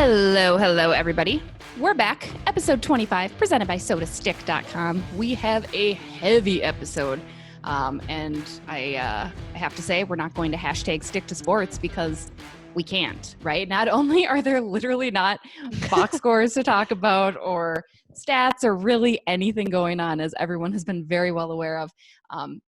Hello, everybody. We're back. Episode 25, presented by SodaStick.com. We have a heavy episode. And I have to say, we're not going to hashtag stick to sports because we can't, right? Not only are there literally not box scores to talk about or stats or really anything going on, as everyone has been very well aware of.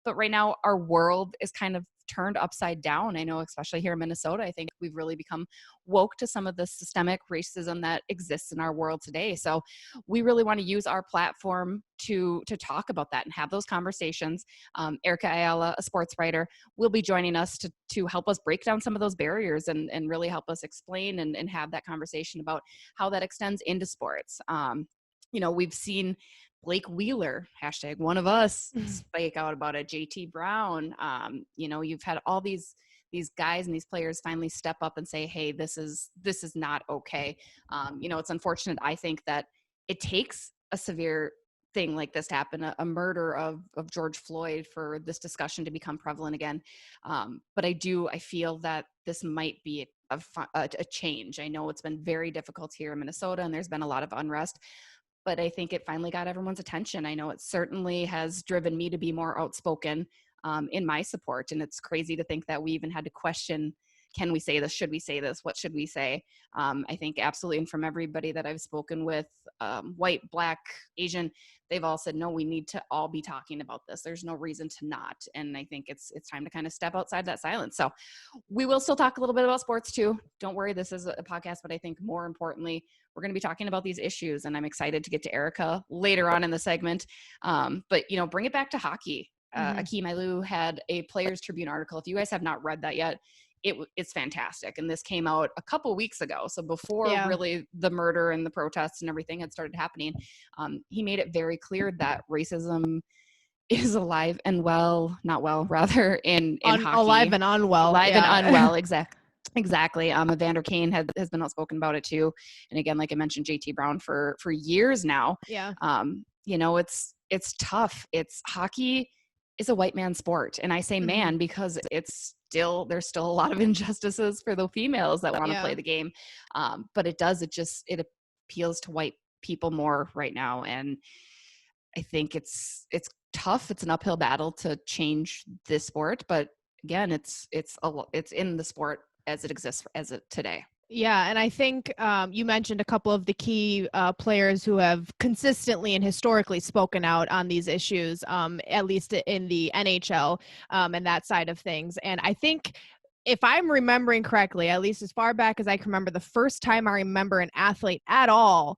But right now, our world is kind of turned upside down. I know, especially here in Minnesota, I think we've really become woke to some of the systemic racism that exists in our world today. So we really want to use our platform to talk about that and have those conversations. Erica Ayala, a sports writer, will be joining us to help us break down some of those barriers and really help us explain and have that conversation about how that extends into sports. We've seen Blake Wheeler, hashtag one of us, spike out about it. JT Brown, you've had all these guys and these players finally step up and say, hey, this is not okay. It's unfortunate, I think, that it takes a severe thing like this to happen, a murder of George Floyd, for this discussion to become prevalent again. But I feel that this might be a change. I know it's been very difficult here in Minnesota and there's been a lot of unrest, but I think it finally got everyone's attention. I know it certainly has driven me to be more outspoken in my support. And it's crazy to think that we even had to question, can we say this? Should we say this? What should we say? I think absolutely. And from everybody that I've spoken with, white, Black, Asian, they've all said, no, we need to all be talking about this. There's no reason to not. And I think it's time to kind of step outside that silence. So we will still talk a little bit about sports too. Don't worry, this is a podcast, but I think more importantly, we're going to be talking about these issues, and I'm excited to get to Erica later on in the segment. But bring it back to hockey. Akeem Ailu had a Players Tribune article. If you guys have not read that yet, it's fantastic. And this came out a couple weeks ago. So before really the murder and the protests and everything had started happening, he made it very clear that racism is alive and well, not well, rather, in hockey. Alive and unwell. Alive and unwell, Exactly. Evander Kane has been outspoken about it too. And again, like I mentioned, JT Brown for years now. Yeah. It's tough. Hockey is a white man sport. And I say man because there's still a lot of injustices for the females that want to play the game. But it appeals to white people more right now. And I think it's tough. It's an uphill battle to change this sport, but again, it's in the sport as it exists today. Yeah, and I think you mentioned a couple of the key players who have consistently and historically spoken out on these issues, at least in the NHL and that side of things. And I think, if I'm remembering correctly, at least as far back as I can remember, the first time I remember an athlete at all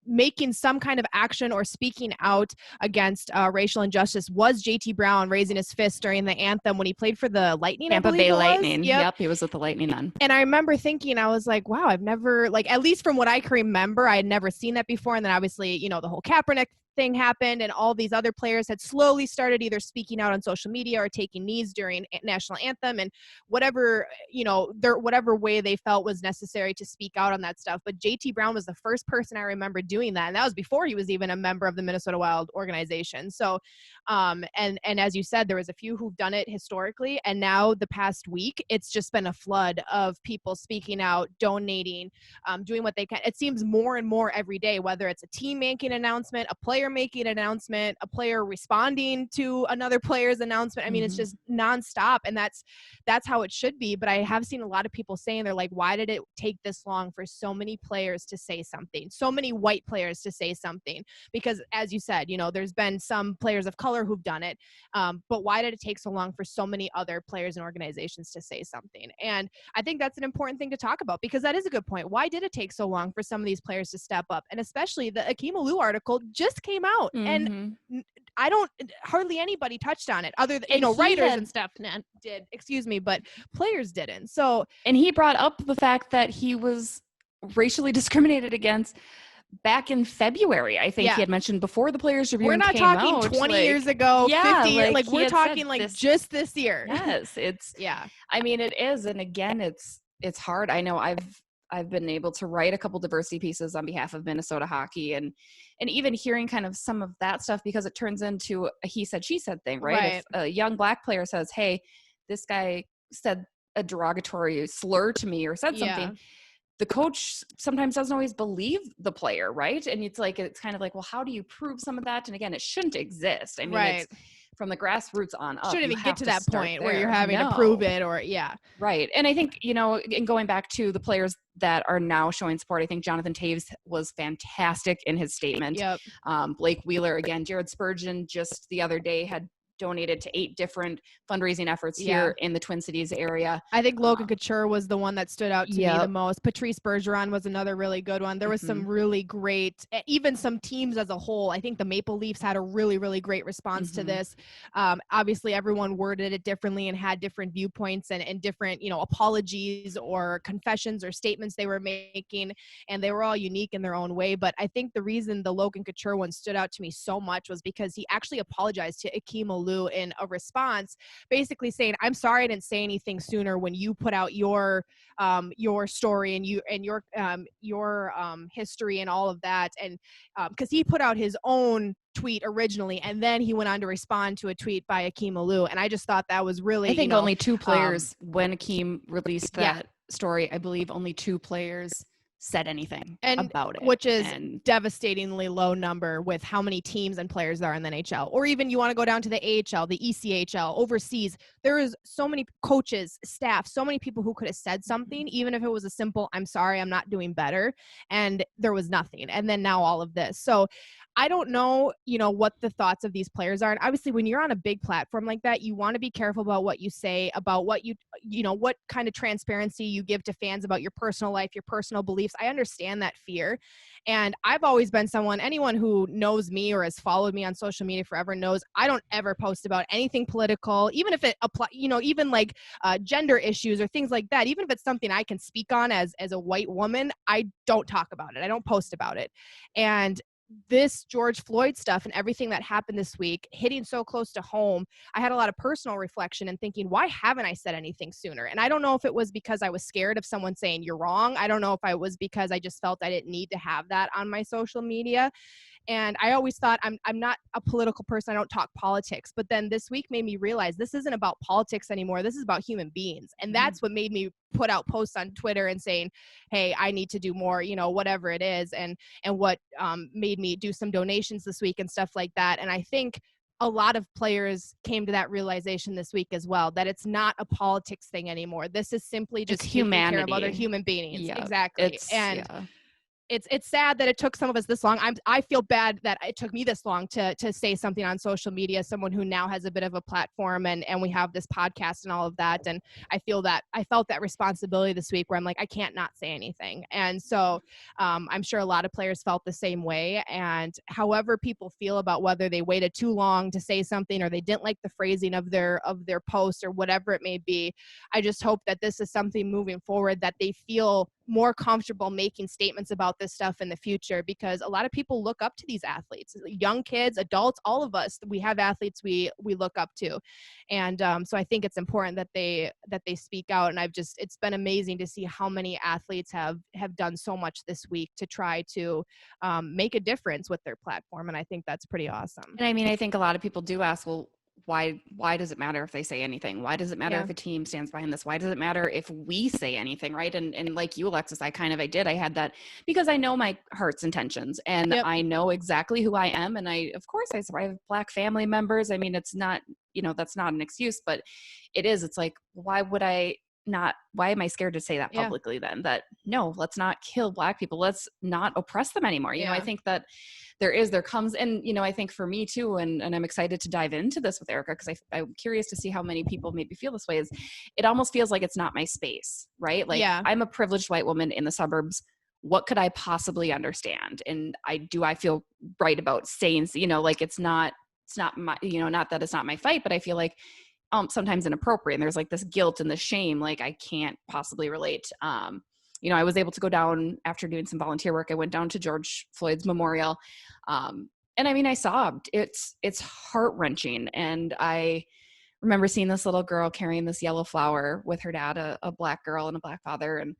making some kind of action or speaking out against racial injustice was JT Brown raising his fist during the anthem when he played for the Lightning. Tampa Bay Lightning. Yep, he was with the Lightning then. And I remember thinking, I was like, wow, I've never, at least from what I can remember, I had never seen that before. And then obviously, the whole Kaepernick thing happened and all these other players had slowly started either speaking out on social media or taking knees during national anthem and whatever, whatever way they felt was necessary to speak out on that stuff. But JT Brown was the first person I remember doing that. And that was before he was even a member of the Minnesota Wild organization. So, and as you said, there was a few who've done it historically. And now the past week, it's just been a flood of people speaking out, donating, doing what they can. It seems more and more every day, whether it's a team making an announcement, a player making an announcement, a player responding to another player's announcement. I mean, it's just nonstop, and that's how it should be. But I have seen a lot of people saying, they're like, why did it take this long for so many players to say something, so many white players to say something? Because as you said, there's been some players of color who've done it, but why did it take so long for so many other players and organizations to say something? And I think that's an important thing to talk about, because that is a good point. Why did it take so long for some of these players to step up? And especially the Akeem Ailu article just came out, and hardly anybody touched on it other than writers and stuff did, but players didn't. So, and he brought up the fact that he was racially discriminated against back in February. I think he had mentioned before the Players Tribune. We're not talking 20 years ago, 50 years, we're talking just this year. Yes, I mean, it is, and again, it's hard. I know I've been able to write a couple diversity pieces on behalf of Minnesota hockey, and even hearing kind of some of that stuff, because it turns into a he said, she said thing, right? If a young Black player says, hey, this guy said a derogatory slur to me or said something, the coach sometimes doesn't always believe the player, right? And it's kind of like, well, how do you prove some of that? And again, it shouldn't exist. I mean, Right. it's from the grassroots on up. Shouldn't You even get have to to that start point where you're there. having to prove it or Right. And I think, and going back to the players that are now showing support, I think Jonathan Taves was fantastic in his statement. Yep. Blake Wheeler, again, Jared Spurgeon just the other day had donated to 8 different fundraising efforts here in the Twin Cities area. I think Logan Couture was the one that stood out to me the most. Patrice Bergeron was another really good one. There was some really great, even some teams as a whole. I think the Maple Leafs had a really, really great response to this. Obviously, everyone worded it differently and had different viewpoints and different, apologies or confessions or statements they were making, and they were all unique in their own way. But I think the reason the Logan Couture one stood out to me so much was because he actually apologized to Akeem Alou in a response, basically saying, I'm sorry I didn't say anything sooner when you put out your story and your history and all of that. And because he put out his own tweet originally, and then he went on to respond to a tweet by Akeem Alou. And I just thought that was really, I think only 2 players, when Akeem released that story, I believe only 2 players said anything about it, which is devastatingly low number with how many teams and players there are in the NHL. Or even you want to go down to the AHL, the ECHL, overseas. There is so many coaches, staff, so many people who could have said something, even if it was a simple, I'm sorry, I'm not doing better. And there was nothing. And then now all of this. So I don't know, what the thoughts of these players are. And obviously when you're on a big platform like that, you want to be careful about what you say, about what what kind of transparency you give to fans about your personal life, your personal beliefs. I understand that fear. And I've always been anyone who knows me or has followed me on social media forever knows I don't ever post about anything political, even if it even like gender issues or things like that. Even if it's something I can speak on as a white woman, I don't talk about it. I don't post about it. And this George Floyd stuff and everything that happened this week hitting so close to home, I had a lot of personal reflection and thinking, why haven't I said anything sooner? And I don't know if it was because I was scared of someone saying you're wrong. I don't know if I was because I just felt I didn't need to have that on my social media. And I always thought I'm not a political person. I don't talk politics. But then this week made me realize this isn't about politics anymore. This is about human beings. And that's what made me put out posts on Twitter and saying, hey, I need to do more, whatever it is. And what made me do some donations this week and stuff like that. And I think a lot of players came to that realization this week as well, that it's not a politics thing anymore. This is simply just humanity. Taking care of other human beings. Yep. Exactly. It's sad that it took some of us this long. I feel bad that it took me this long to say something on social media, someone who now has a bit of a platform and we have this podcast and all of that. And I felt that responsibility this week where I'm like, I can't not say anything. And so I'm sure a lot of players felt the same way. And however people feel about whether they waited too long to say something or they didn't like the phrasing of their post or whatever it may be, I just hope that this is something moving forward that they feel more comfortable making statements about this stuff in the future, because a lot of people look up to these athletes, young kids, adults, all of us. We have athletes we look up to, and so I think it's important that they speak out. And it's been amazing to see how many athletes have done so much this week to try to make a difference with their platform, and I think that's pretty awesome. And I mean, I think a lot of people do ask, well, why does it matter if they say anything? Why does it matter if a team stands behind this? Why does it matter if we say anything, right? And like you, Alexis, I had that because I know my heart's intentions and I know exactly who I am. And of course I have Black family members. I mean, it's not, that's not an excuse, but it's like, why am I scared to say that publicly then? That no, let's not kill Black people. Let's not oppress them anymore. I think that there comes, and, I think for me too, and I'm excited to dive into this with Erica, because I'm curious to see how many people maybe feel this way, is it almost feels like it's not my space, right? Like I'm a privileged white woman in the suburbs. What could I possibly understand? And I feel right about saying, like it's not my, not that it's not my fight, but I feel like sometimes inappropriate. And there's like this guilt and the shame, like I can't possibly relate. I was able to go down after doing some volunteer work. I went down to George Floyd's memorial. And I mean, I sobbed. It's heart-wrenching. And I remember seeing this little girl carrying this yellow flower with her dad, a Black girl and a Black father. And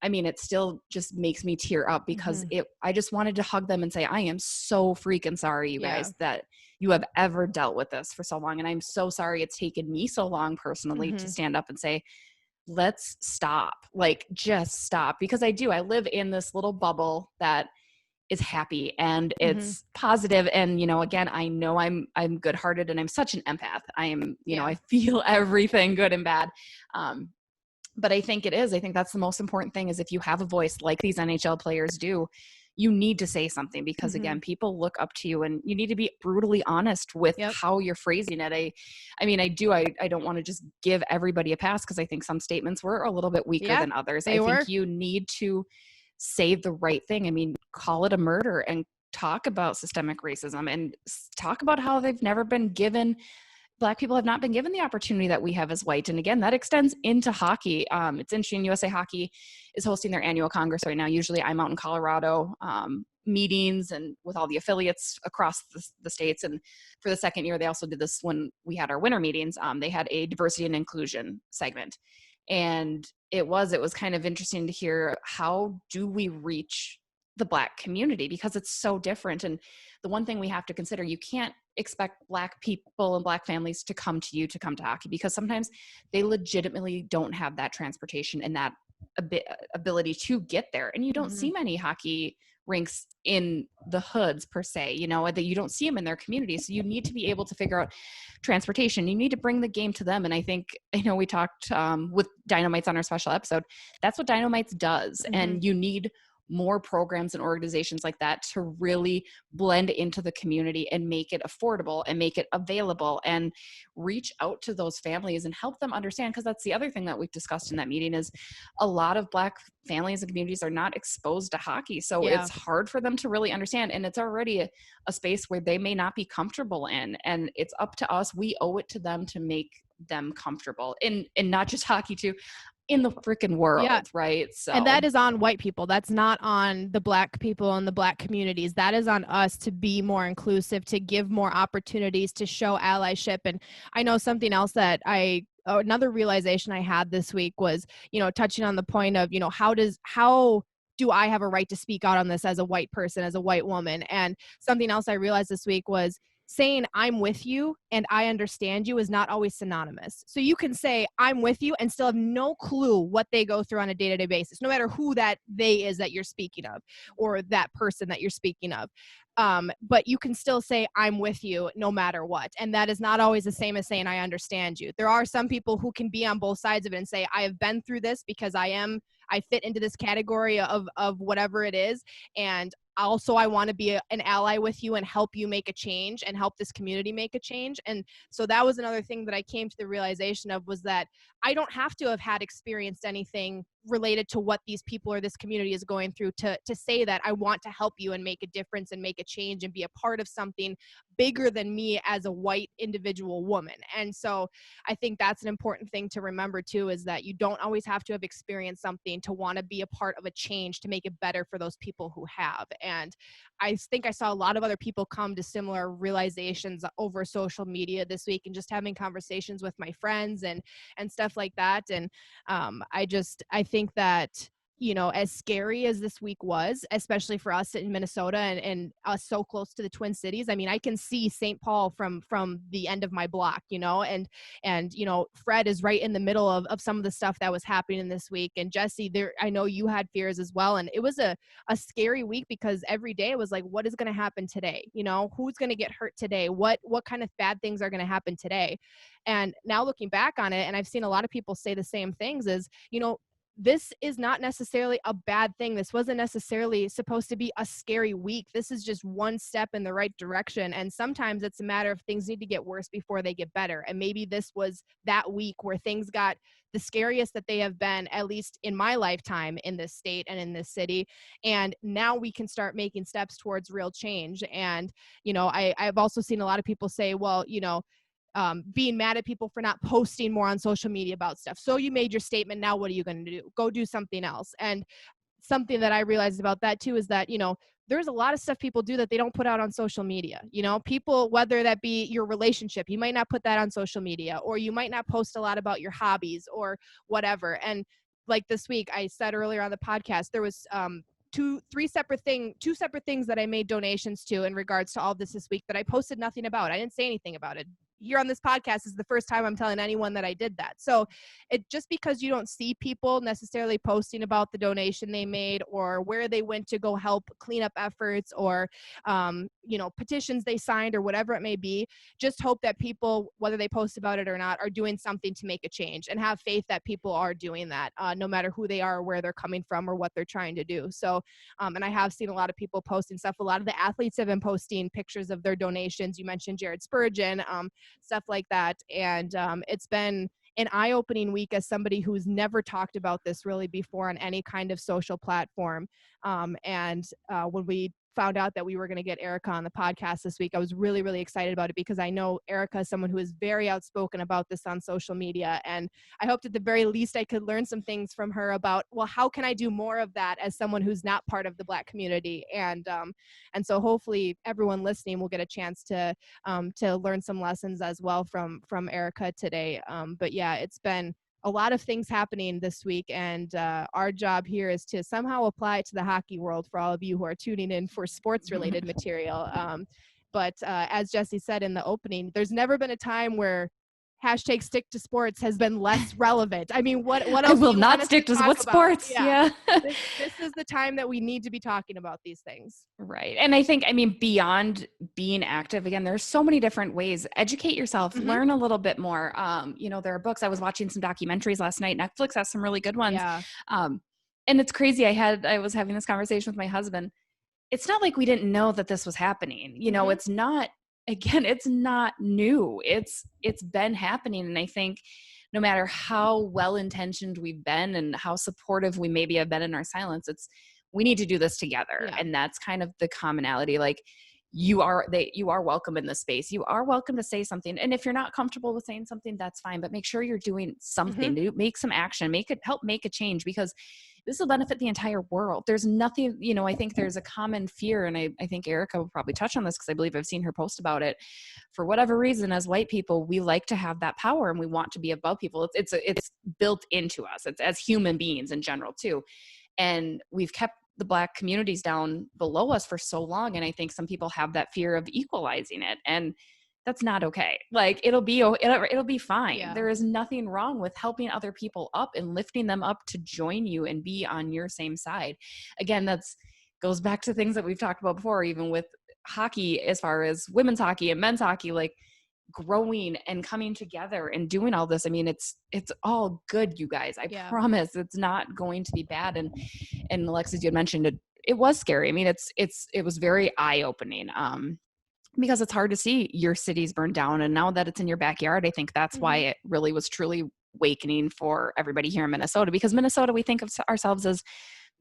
I mean, it still just makes me tear up because I just wanted to hug them and say, I am so freaking sorry, you guys, that you have ever dealt with this for so long. And I'm so sorry it's taken me so long personally to stand up and say, let's stop, like just stop. Because I live in this little bubble that is happy and it's positive. And, again, I know I'm good hearted and I'm such an empath. I am, I feel everything good and bad. But I think that's the most important thing is if you have a voice like these NHL players do, you need to say something because again, people look up to you and you need to be brutally honest with how you're phrasing it. I don't want to just give everybody a pass because I think some statements were a little bit weaker than others. I think you need to say the right thing. I mean, call it a murder and talk about systemic racism and talk about how Black people have not been given the opportunity that we have as white. And again, that extends into hockey. It's interesting. USA Hockey is hosting their annual Congress right now. Usually I'm out in Colorado, meetings and with all the affiliates across the states. And for the second year, they also did this when we had our winter meetings. They had a diversity and inclusion segment. And it was kind of interesting to hear how do we reach the Black community because it's so different. And the one thing we have to consider, you can't expect Black people and Black families to come to hockey because sometimes they legitimately don't have that transportation and that ability to get there. And you don't see many hockey rinks in the hoods per se, that you don't see them in their community. So you need to be able to figure out transportation. You need to bring the game to them. And I think, we talked with Dynamites on our special episode. That's what Dynamites does. And you need more programs and organizations like that to really blend into the community and make it affordable and make it available and reach out to those families and help them understand. Because that's the other thing that we've discussed in that meeting is a lot of Black families and communities are not exposed to hockey. So it's hard for them to really understand. And it's already a space where they may not be comfortable in. And it's up to us. We owe it to them to make them comfortable in not just hockey too, in the freaking world, right? So, and that is on white people. That's not on the Black people and the Black communities. That is on us to be more inclusive, to give more opportunities, to show allyship. And I know something else that another realization I had this week was, touching on the point of, how do I have a right to speak out on this as a white person, as a white woman? And something else I realized this week was saying I'm with you and I understand you is not always synonymous. So you can say I'm with you and still have no clue what they go through on a day-to-day basis, no matter who that they is that you're speaking of or that person that you're speaking of. But you can still say I'm with you no matter what. And that is not always the same as saying I understand you. There are some people who can be on both sides of it and say I have been through this because I fit into this category of whatever it is. And also I want to be an ally with you and help you make a change and help this community make a change. And so that was another thing that I came to the realization of, was that I don't have to have had experienced anything related to what these people or this community is going through to say that I want to help you and make a difference and make a change and be a part of something bigger than me as a white individual woman. And so I think that's an important thing to remember too, is that you don't always have to have experienced something to want to be a part of a change to make it better for those people who have. And I think I saw a lot of other people come to similar realizations over social media this week and just having conversations with my friends and stuff like that. And I think that, as scary as this week was, especially for us in Minnesota and us so close to the Twin Cities, I mean, I can see St. Paul from the end of my block, and Fred is right in the middle of some of the stuff that was happening this week. And Jesse, I know you had fears as well. And it was a scary week because every day it was like, what is going to happen today? Who's going to get hurt today? What kind of bad things are going to happen today? And now looking back on it, and I've seen a lot of people say the same things, is, this is not necessarily a bad thing. This wasn't necessarily supposed to be a scary week. This is just one step in the right direction. And sometimes it's a matter of things need to get worse before they get better. And maybe this was that week where things got the scariest that they have been, at least in my lifetime in this state and in this city. And now we can start making steps towards real change. And, I've also seen a lot of people say, well, being mad at people for not posting more on social media about stuff. So you made your statement. Now what are you going to do? Go do something else. And something that I realized about that too is that, there's a lot of stuff people do that they don't put out on social media. People, whether that be your relationship, you might not put that on social media, or you might not post a lot about your hobbies or whatever. And like this week, I said earlier on the podcast, there was two separate things that I made donations to in regards to all this week that I posted nothing about. I didn't say anything about it. here on this podcast is the first time I'm telling anyone that I did that. So it just because you don't see people necessarily posting about the donation they made or where they went to go help cleanup efforts or, petitions they signed or whatever it may be, just hope that people, whether they post about it or not, are doing something to make a change and have faith that people are doing that, no matter who they are or where they're coming from or what they're trying to do. So, and I have seen a lot of people posting stuff. A lot of the athletes have been posting pictures of their donations. You mentioned Jared Spurgeon, stuff like that. And it's been an eye-opening week as somebody who's never talked about this really before on any kind of social platform. And when we found out that we were going to get Erica on the podcast this week, I was really, really excited about it because I know Erica is someone who is very outspoken about this on social media. And I hoped at the very least I could learn some things from her about, well, how can I do more of that as someone who's not part of the Black community? And so hopefully everyone listening will get a chance to learn some lessons as well from Erica today. But yeah, it's been a lot of things happening this week, and our job here is to somehow apply it to the hockey world for all of you who are tuning in for sports-related material. But as Jesse said in the opening, there's never been a time where hashtag stick to sports has been less relevant. I mean, what else? I will do you not want us stick to what talk sports. about? Yeah. This is the time that we need to be talking about these things. Right. And I think, beyond being active, again, there's so many different ways. Educate yourself, learn a little bit more. There are books. I was watching some documentaries last night. Netflix has some really good ones. Yeah. And it's crazy. I was having this conversation with my husband. It's not like we didn't know that this was happening. It's not, again, it's not new. It's been happening. And I think no matter how well-intentioned we've been and how supportive we maybe have been in our silence, we need to do this together. Yeah. And that's kind of the commonality. Like you are welcome in this space. You are welcome to say something. And if you're not comfortable with saying something, that's fine, but make sure you're doing something to make some action, help make a change, because this will benefit the entire world. There's nothing, I think there's a common fear. And I think Erica will probably touch on this because I believe I've seen her post about it. For whatever reason, as white people, we like to have that power and we want to be above people. It's built into us. It's as human beings in general too. And we've kept the Black communities down below us for so long. And I think some people have that fear of equalizing it. And that's not okay. Like it'll be fine. Yeah. There is nothing wrong with helping other people up and lifting them up to join you and be on your same side. Again, goes back to things that we've talked about before, even with hockey, as far as women's hockey and men's hockey, like growing and coming together and doing all this. It's all good, you guys. I promise it's not going to be bad. And Alexis, you had mentioned it was scary. It was very eye-opening. Because it's hard to see your cities burned down. And now that it's in your backyard, I think that's why it really was truly awakening for everybody here in Minnesota, because Minnesota, we think of ourselves as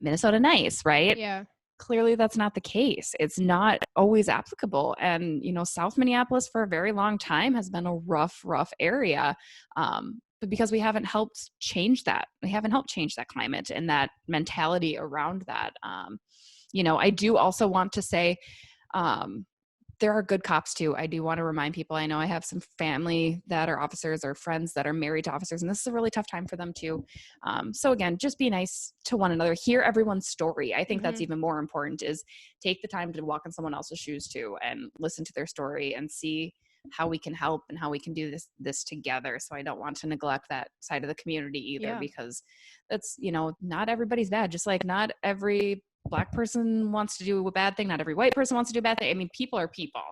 Minnesota nice, right? Yeah. Clearly that's not the case. It's not always applicable. And, South Minneapolis for a very long time has been a rough area. But because we haven't helped change that, climate and that mentality around that. I do also want to say, there are good cops too. I do want to remind people, I know I have some family that are officers or friends that are married to officers, and this is a really tough time for them too. So again, just be nice to one another. Hear everyone's story. I think that's even more important, is take the time to walk in someone else's shoes too and listen to their story and see how we can help and how we can do this together. So I don't want to neglect that side of the community either, because that's, not everybody's bad. Just like not every Black person wants to do a bad thing. Not every white person wants to do a bad thing. People are people.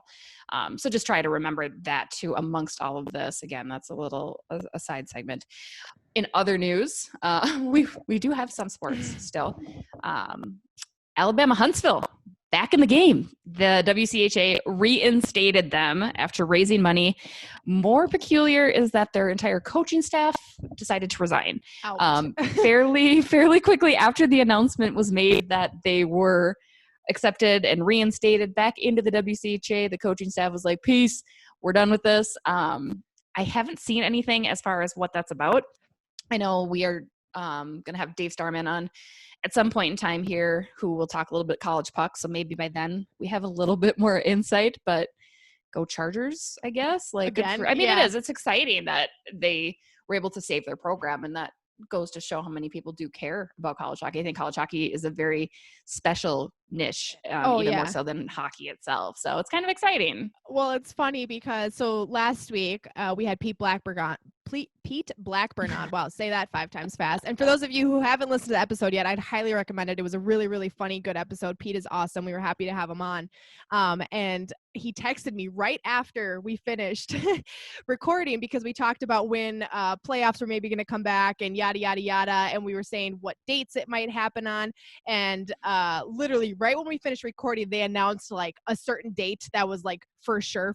So just try to remember that too amongst all of this. Again, that's a side segment. In other news, we do have some sports still. Alabama Huntsville back in the game. The WCHA reinstated them after raising money. More peculiar is that their entire coaching staff decided to resign fairly quickly after the announcement was made that they were accepted and reinstated back into the WCHA. The coaching staff was like, peace, we're done with this. I haven't seen anything as far as what that's about. I know we are going to have Dave Starman on at some point in time here, who will talk a little bit college puck. So maybe by then we have a little bit more insight, but go Chargers, I guess. Like, it is. It's exciting that they were able to save their program, and that goes to show how many people do care about college hockey. I think college hockey is a very special niche, Oh, even more yeah. so than hockey itself. So it's kind of exciting. Well, it's funny because so last week we had Pete Blackburn on. Wow, say that 5 times fast. And for those of you who haven't listened to the episode yet, I'd highly recommend it. It was a really, really funny, good episode. Pete is awesome. We were happy to have him on. And he texted me right after we finished recording because we talked about when playoffs were maybe going to come back and yada, yada, yada. And we were saying what dates it might happen on. And literally right when we finished recording, they announced like a certain date that was like for sure.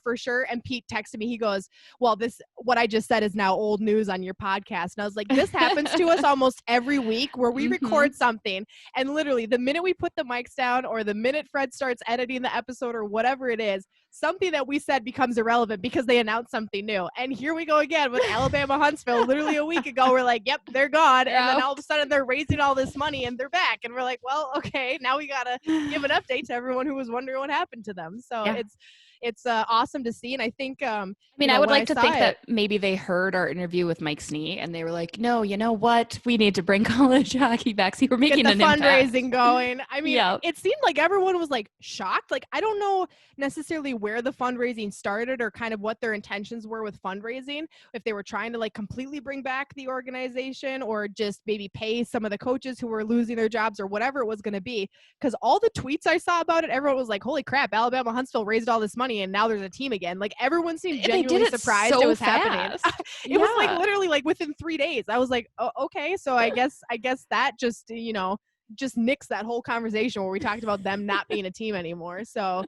And Pete texted me. He goes, well, what I just said is now old news on your podcast. And I was like, this happens to us almost every week where we record something. And literally the minute we put the mics down or the minute Fred starts editing the episode or whatever it is, something that we said becomes irrelevant because they announced something new. And here we go again with Alabama Huntsville. Literally a week ago, we're like, yep, they're gone. And then all of a sudden they're raising all this money and they're back. And we're like, well, okay, now we got to give an update to everyone who was wondering what happened to them. So it's awesome to see. And I think, I would like to think that maybe they heard our interview with Mike Snee and they were like, no, you know what? We need to bring college hockey back. See, we're making get the an fundraising impact. going. I mean, it seemed like everyone was like shocked. Like, I don't know necessarily where the fundraising started or kind of what their intentions were with fundraising. If they were trying to like completely bring back the organization or just maybe pay some of the coaches who were losing their jobs or whatever it was going to be. Because all the tweets I saw about it, everyone was like, holy crap, Alabama Huntsville raised all this money and now there's a team again. Like everyone seemed genuinely surprised it was happening. It was like literally like within 3 days. I was like, oh, okay. So I guess that just, just nixed that whole conversation where we talked about them not being a team anymore. So,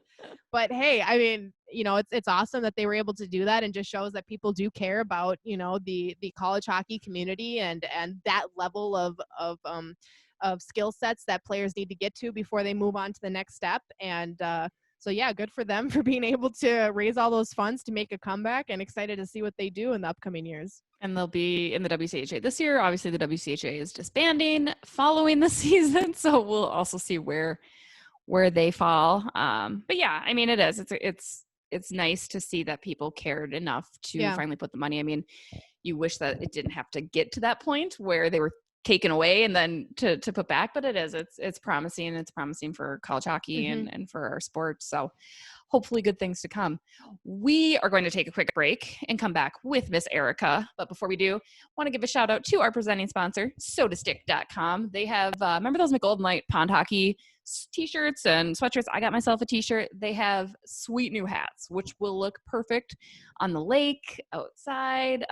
but hey, I mean, it's awesome that they were able to do that and just shows that people do care about, the college hockey community and that level of skill sets that players need to get to before they move on to the next step. And, so yeah, good for them for being able to raise all those funds to make a comeback and excited to see what they do in the upcoming years. And they'll be in the WCHA this year. Obviously, the WCHA is disbanding following the season, so we'll also see where they fall. But yeah, I mean, it is. It's nice to see that people cared enough to finally put the money. I mean, you wish that it didn't have to get to that point where they were taken away and then to put back, but it's promising. It's promising for college hockey and for our sport. So hopefully good things to come. We are going to take a quick break and come back with Miss Erica. But before we do, I want to give a shout out to our presenting sponsor, sodastick.com. They have, remember those McGolden Light pond hockey t-shirts and sweatshirts? I got myself a t-shirt. They have sweet new hats, which will look perfect on the lake, outside.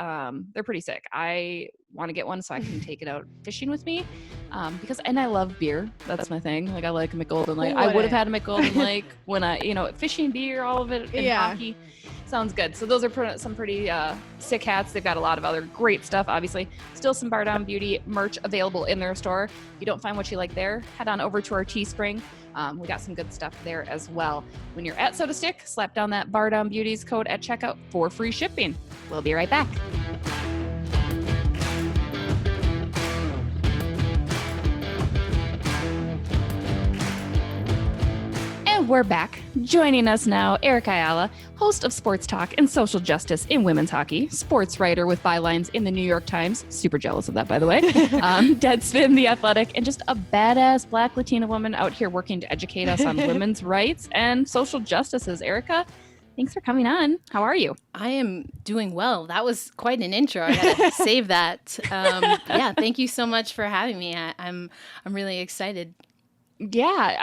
They're pretty sick. I want to get one so I can take it out fishing with me and I love beer. That's my thing. Like I like a McGolden Light. I would have had a McGolden Lake when fishing, beer, all of it in hockey. Sounds good. So those are some pretty sick hats. They've got a lot of other great stuff, obviously. Still some Bardown Beauty merch available in their store. If you don't find what you like there, head on over to our Teespring. We got some good stuff there as well. When you're at SodaStick, slap down that Bardown Beauties code at checkout for free shipping. We'll be right back. We're back. Joining us now, Erica Ayala, host of Sports Talk and Social Justice in Women's Hockey, sports writer with bylines in the New York Times, super jealous of that, by the way, Deadspin, The Athletic, and just a badass Black Latina woman out here working to educate us on women's rights and social justices. Erica, thanks for coming on. How are you? I am doing well. That was quite an intro. I gotta save that. Thank you so much for having me. I'm really excited. Yeah,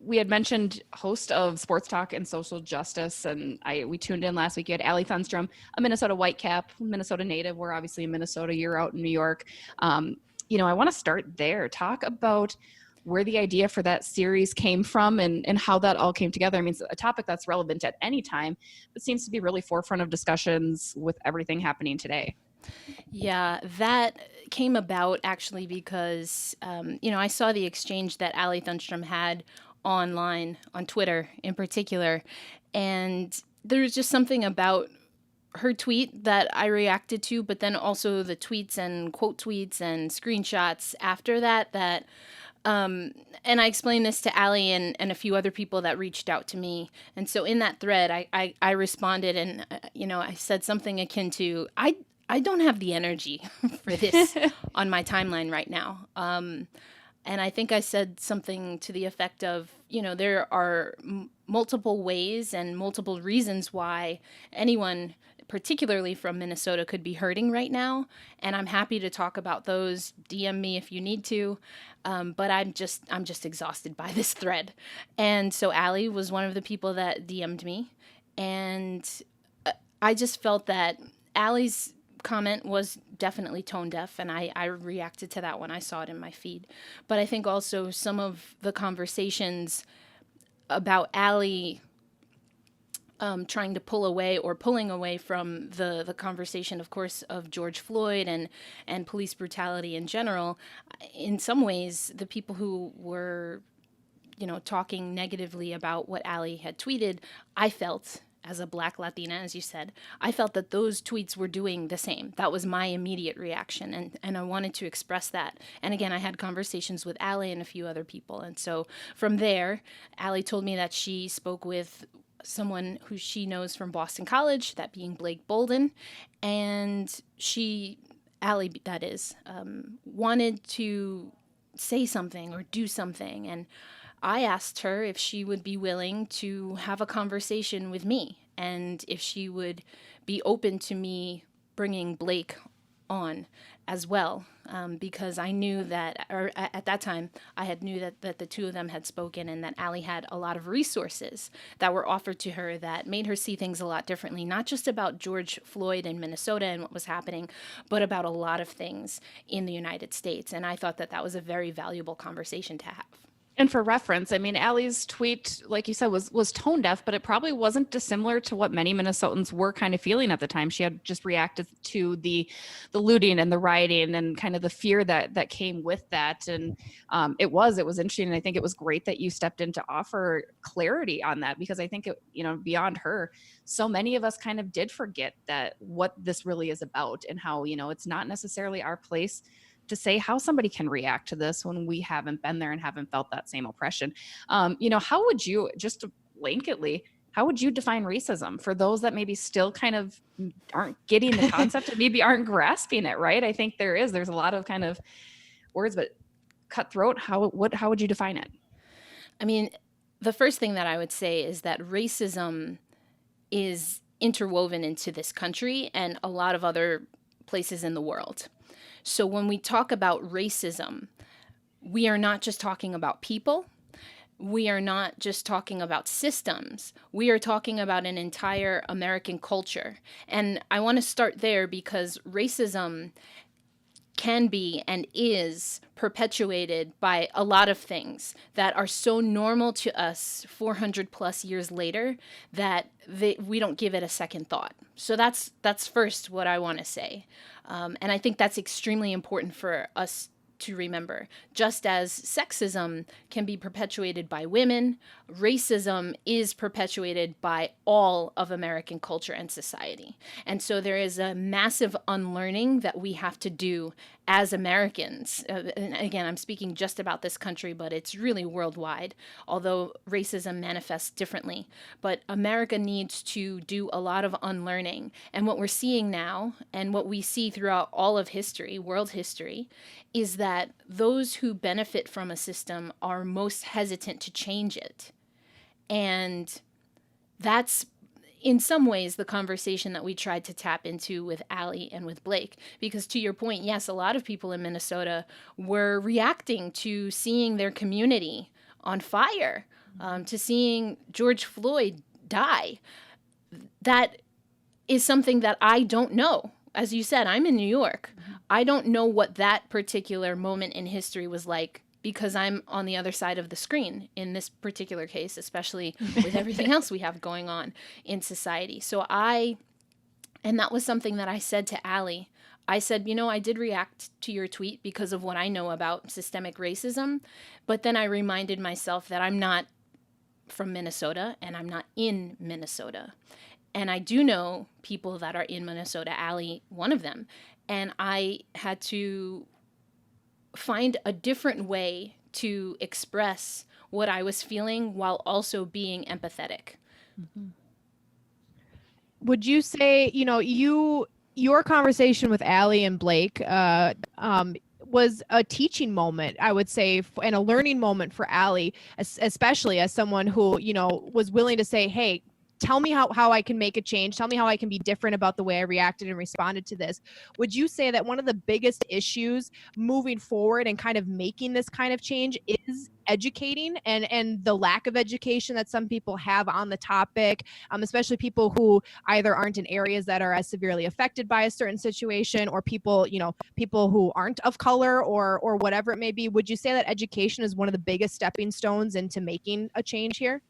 we had mentioned host of Sports Talk and Social Justice, and we tuned in last week. You had Allie Thunstrom, a Minnesota Whitecap, Minnesota native. We're obviously in Minnesota. You're out in New York. I want to start there. Talk about where the idea for that series came from and how that all came together. I mean, it's a topic that's relevant at any time, but seems to be really forefront of discussions with everything happening today. Yeah, that came about actually because, I saw the exchange that Allie Thunstrom had online, on Twitter in particular, and there was just something about her tweet that I reacted to, but then also the tweets and quote tweets and screenshots after that, and I explained this to Allie and a few other people that reached out to me. And so in that thread, I responded and, I said something akin to, I don't have the energy for this on my timeline right now. And I think I said something to the effect of, there are multiple ways and multiple reasons why anyone, particularly from Minnesota, could be hurting right now. And I'm happy to talk about those. DM me if you need to. But I'm just exhausted by this thread. And so Allie was one of the people that DM'd me. And I just felt that Allie's comment was definitely tone deaf, and I reacted to that when I saw it in my feed. But I think also some of the conversations about Allie trying to pulling away from the conversation, of course, of George Floyd and police brutality in general, in some ways, the people who were, talking negatively about what Allie had tweeted, I felt, as a Black Latina, as you said, I felt that those tweets were doing the same. That was my immediate reaction, and I wanted to express that. And again, I had conversations with Allie and a few other people. And so from there, Allie told me that she spoke with someone who she knows from Boston College, that being Blake Bolden, and Allie, that is, wanted to say something or do something. And I asked her if she would be willing to have a conversation with me and if she would be open to me bringing Blake on as well, because I knew that, or at that time, I had knew that the two of them had spoken and that Allie had a lot of resources that were offered to her that made her see things a lot differently, not just about George Floyd in Minnesota and what was happening, but about a lot of things in the United States. And I thought that was a very valuable conversation to have. And for reference, I mean, Allie's tweet, like you said, was tone deaf, but it probably wasn't dissimilar to what many Minnesotans were kind of feeling at the time. She had just reacted to the looting and the rioting and kind of the fear that came with that. And it was interesting. And I think it was great that you stepped in to offer clarity on that, because I think, beyond her, so many of us kind of did forget that what this really is about and how, it's not necessarily our place to say how somebody can react to this when we haven't been there and haven't felt that same oppression. How would you, just blanketly, how would you define racism for those that maybe still kind of aren't getting the concept and maybe aren't grasping it, right? I think there's a lot of kind of words, but cutthroat, how would you define it? I mean, the first thing that I would say is that racism is interwoven into this country and a lot of other places in the world. So when we talk about racism, we are not just talking about people. We are not just talking about systems. We are talking about an entire American culture. And I want to start there because racism can be and is perpetuated by a lot of things that are so normal to us 400 plus years later that we don't give it a second thought. So that's first what I want to say. And I think that's extremely important for us to remember. Just as sexism can be perpetuated by women, racism is perpetuated by all of American culture and society. And so there is a massive unlearning that we have to do as Americans. And again, I'm speaking just about this country, but it's really worldwide, although racism manifests differently. But America needs to do a lot of unlearning. And what we're seeing now, and what we see throughout all of history, world history, is that those who benefit from a system are most hesitant to change it. And that's, in some ways, the conversation that we tried to tap into with Allie and with Blake. Because to your point, yes, a lot of people in Minnesota were reacting to seeing their community on fire, to seeing George Floyd die. That is something that I don't know. As you said, I'm in New York. I don't know what that particular moment in history was like because I'm on the other side of the screen in this particular case, especially with everything else we have going on in society. And that was something that I said to Allie. I said, I did react to your tweet because of what I know about systemic racism, but then I reminded myself that I'm not from Minnesota and I'm not in Minnesota. And I do know people that are in Minnesota, Allie, one of them. And I had to find a different way to express what I was feeling while also being empathetic. Mm-hmm. Would you say, your conversation with Allie and Blake, was a teaching moment, I would say, and a learning moment for Allie, especially as someone who, was willing to say, hey, tell me how I can make a change. Tell me how I can be different about the way I reacted and responded to this. Would you say that one of the biggest issues moving forward and kind of making this kind of change is educating and the lack of education that some people have on the topic, especially people who either aren't in areas that are as severely affected by a certain situation, or people who aren't of color or whatever it may be? Would you say that education is one of the biggest stepping stones into making a change here?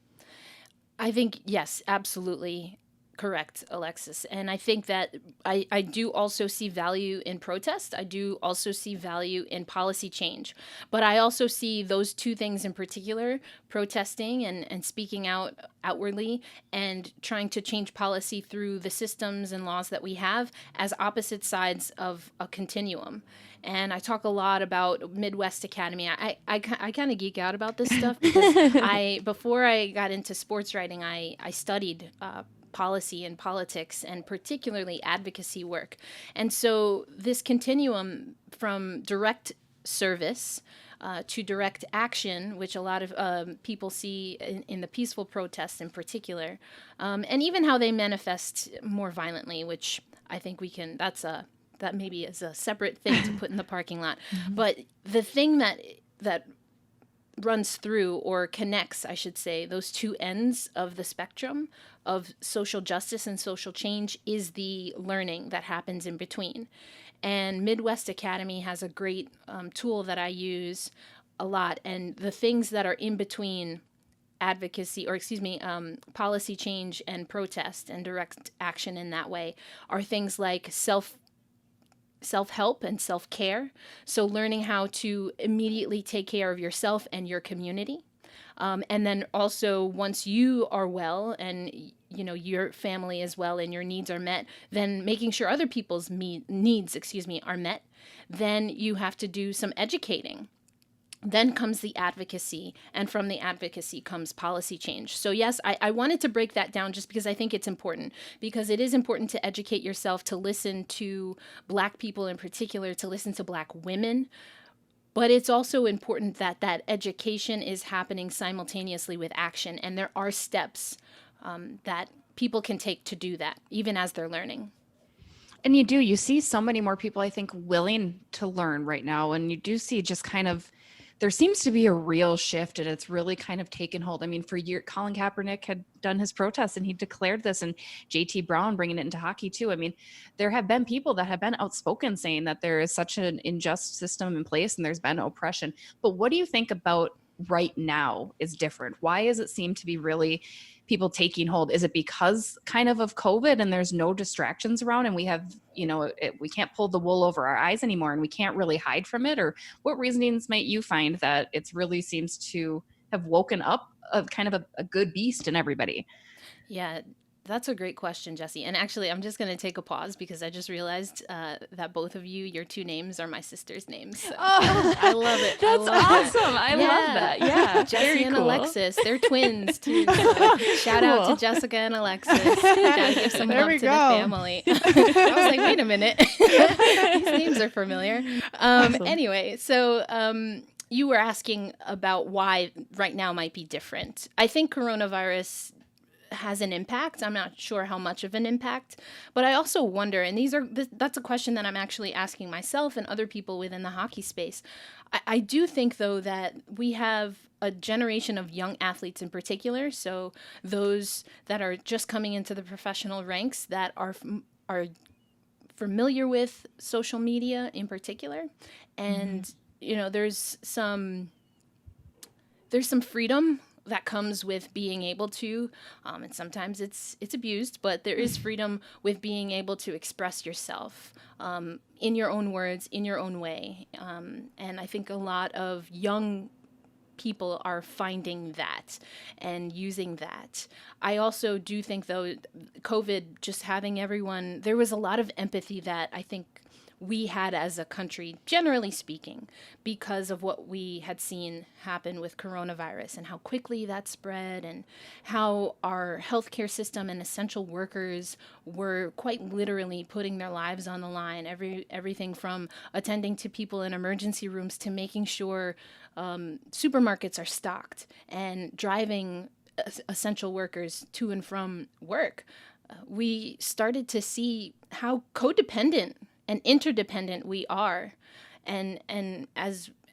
I think, yes, absolutely correct, Alexis. And I think that I do also see value in protest. I do also see value in policy change. But I also see those two things in particular, protesting and speaking out outwardly and trying to change policy through the systems and laws that we have, as opposite sides of a continuum. And I talk a lot about Midwest Academy. I kind of geek out about this stuff because before I got into sports writing, I studied policy and politics, and particularly advocacy work. And so this continuum from direct service to direct action, which a lot of people see in the peaceful protests in particular, and even how they manifest more violently, which I think that maybe is a separate thing to put in the parking lot. But the thing that runs through, or connects, I should say, those two ends of the spectrum of social justice and social change is the learning that happens in between. And Midwest Academy has a great tool that I use a lot. And the things that are in between advocacy, or policy change and protest and direct action in that way, are things like self-help and self-care. So learning how to immediately take care of yourself and your community. And then also, once you are well and your family is well and your needs are met, then making sure other people's needs are met. Then you have to do some educating. Then comes the advocacy, and from the advocacy comes policy change. So yes, I wanted to break that down just because I think it's important, because it is important to educate yourself, to listen to Black people in particular, to listen to Black women. But it's also important that that education is happening simultaneously with action, and there are steps that people can take to do that, even as they're learning. And you see so many more people, I think, willing to learn right now. And you do see just kind of, there seems to be a real shift, and it's really kind of taken hold. I mean, for years, Colin Kaepernick had done his protest and he declared this, and JT Brown bringing it into hockey too. I mean, there have been people that have been outspoken saying that there is such an unjust system in place and there's been oppression. But what do you think about right now is different? Why does it seem to be really people taking hold? Is it because kind of COVID and there's no distractions around, and we have, we can't pull the wool over our eyes anymore and we can't really hide from it? Or what reasonings might you find that it really seems to have woken up a kind of a good beast in everybody? Yeah, that's a great question, Jesse. And actually, I'm just going to take a pause because I just realized that both of you, your two names are my sister's names. So I love it. That's awesome. I love that. Yeah. Jesse and cool. Alexis, they're twins too. So shout out to Jessica and Alexis. Gotta give some love to the family. I was like, wait a minute. These names are familiar. Awesome. Anyway, so you were asking about why right now might be different. I think coronavirus has an impact. I'm not sure how much of an impact, but I also wonder, and that's a question that I'm actually asking myself and other people within the hockey space. I do think, though, that we have a generation of young athletes in particular, so those that are just coming into the professional ranks that are familiar with social media in particular, and there's some freedom that comes with being able to, and sometimes it's abused, but there is freedom with being able to express yourself in your own words, in your own way. And I think a lot of young people are finding that and using that. I also do think, though, COVID just having everyone, there was a lot of empathy that I think we had as a country, generally speaking, because of what we had seen happen with coronavirus and how quickly that spread, and how our healthcare system and essential workers were quite literally putting their lives on the line. Everything from attending to people in emergency rooms to making sure supermarkets are stocked and driving essential workers to and from work. We started to see how codependent and interdependent we are, and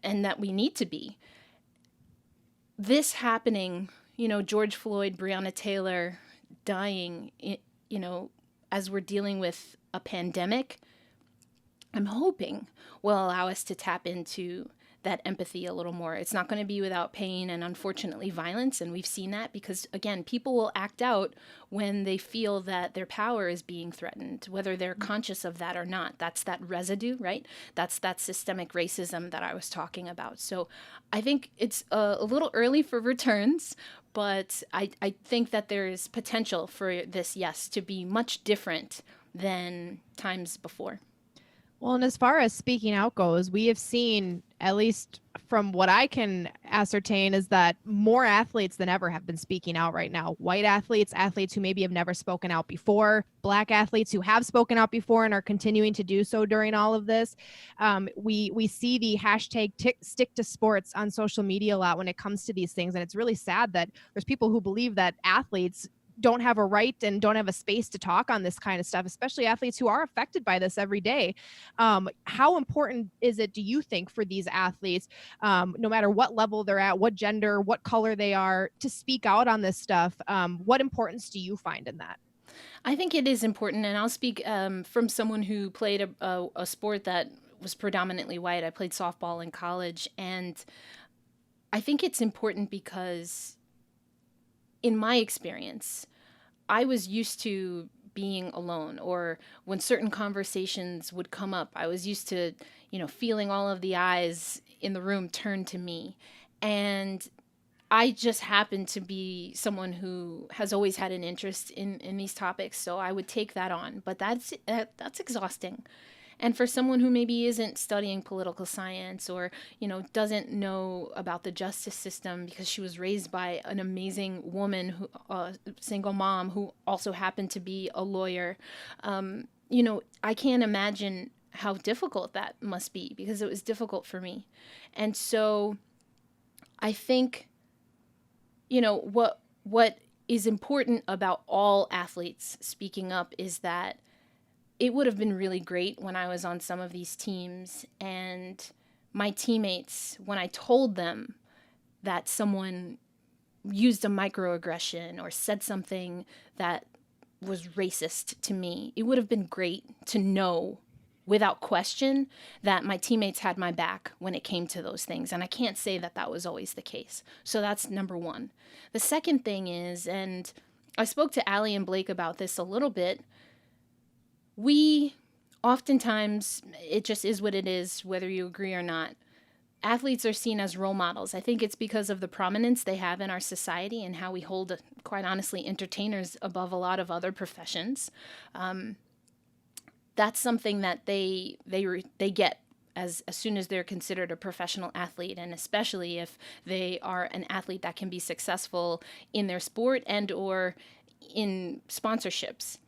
that we need to be. This happening, George Floyd, Breonna Taylor dying, as we're dealing with a pandemic, I'm hoping will allow us to tap into that empathy a little more. It's not going to be without pain and, unfortunately, violence. And we've seen that because, again, people will act out when they feel that their power is being threatened, whether they're conscious of that or not. That's that residue, right? That's that systemic racism that I was talking about. So I think it's a little early for returns, but I think that there is potential for this, yes, to be much different than times before. Well, and as far as speaking out goes, we have seen, at least from what I can ascertain, is that more athletes than ever have been speaking out right now. White athletes, athletes who maybe have never spoken out before, Black athletes who have spoken out before and are continuing to do so during all of this. We see the hashtag stick to sports on social media a lot when it comes to these things. And it's really sad that there's people who believe that athletes don't have a right and don't have a space to talk on this kind of stuff, especially athletes who are affected by this every day. How important is it, do you think, for these athletes, no matter what level they're at, what gender, what color they are, to speak out on this stuff? What importance do you find in that? I think it is important, and I'll speak from someone who played a sport that was predominantly white. I played softball in college, and I think it's important because, in my experience, I was used to being alone, or when certain conversations would come up, I was used to, feeling all of the eyes in the room turn to me. And I just happened to be someone who has always had an interest in these topics, so I would take that on. But that's exhausting. And for someone who maybe isn't studying political science, or, doesn't know about the justice system because she was raised by an amazing woman, who single mom who also happened to be a lawyer, I can't imagine how difficult that must be, because it was difficult for me. And so I think, what is important about all athletes speaking up is that it would have been really great when I was on some of these teams and my teammates, when I told them that someone used a microaggression or said something that was racist to me, it would have been great to know without question that my teammates had my back when it came to those things. And I can't say that that was always the case. So that's number one. The second thing is, and I spoke to Allie and Blake about this a little bit, we oftentimes, it just is what it is, whether you agree or not. Athletes are seen as role models. I think it's because of the prominence they have in our society and how we hold, quite honestly, entertainers above a lot of other professions. That's something that they get as soon as they're considered a professional athlete, and especially if they are an athlete that can be successful in their sport and or in sponsorships.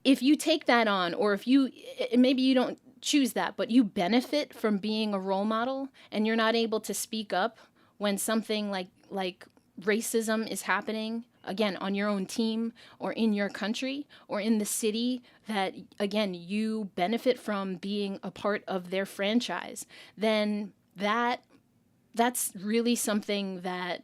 If you take that on, or if maybe you don't choose that, but you benefit from being a role model and you're not able to speak up when something like racism is happening, again, on your own team or in your country or in the city that, again, you benefit from being a part of their franchise, then that's really something that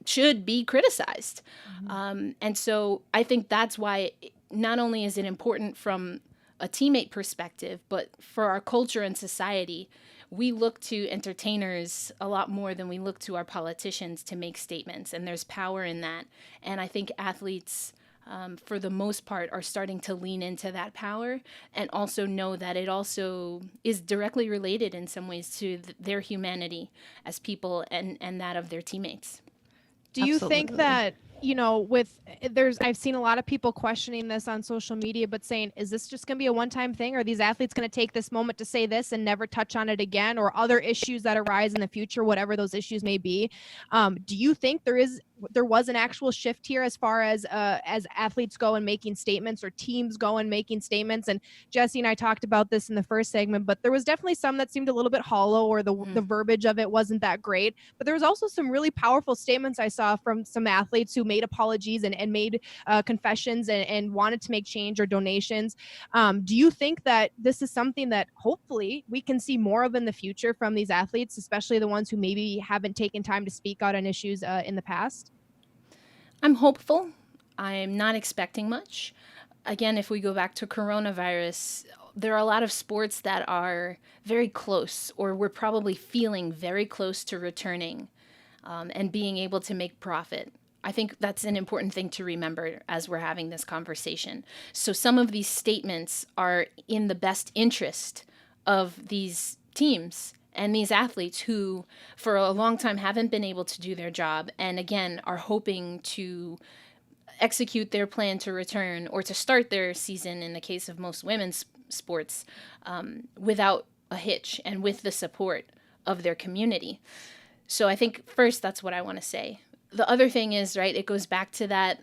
should be criticized. Mm-hmm. And so I think that's why not only is it important from a teammate perspective, but for our culture and society, we look to entertainers a lot more than we look to our politicians to make statements, and there's power in that. And I think athletes, for the most part, are starting to lean into that power and also know that it also is directly related in some ways to their humanity as people and that of their teammates. Do you think that I've seen a lot of people questioning this on social media, but saying, is this just going to be a one-time thing? Are these athletes going to take this moment to say this and never touch on it again, or other issues that arise in the future, whatever those issues may be? Do you think there was an actual shift here as far as athletes go and making statements, or teams go and making statements? And Jesse and I talked about this in the first segment, but there was definitely some that seemed a little bit hollow, or the verbiage of it wasn't that great. But there was also some really powerful statements I saw from some athletes who made apologies and made confessions and wanted to make change or donations. Do you think that this is something that hopefully we can see more of in the future from these athletes, especially the ones who maybe haven't taken time to speak out on issues in the past? I'm hopeful. I'm not expecting much. Again, if we go back to coronavirus, there are a lot of sports that are very close, or we're probably feeling very close to returning and being able to make profit. I think that's an important thing to remember as we're having this conversation. So some of these statements are in the best interest of these teams and these athletes who, for a long time, haven't been able to do their job, and again, are hoping to execute their plan to return, or to start their season, in the case of most women's sports, without a hitch and with the support of their community. So I think first, that's what I want to say. The other thing is, right, it goes back to that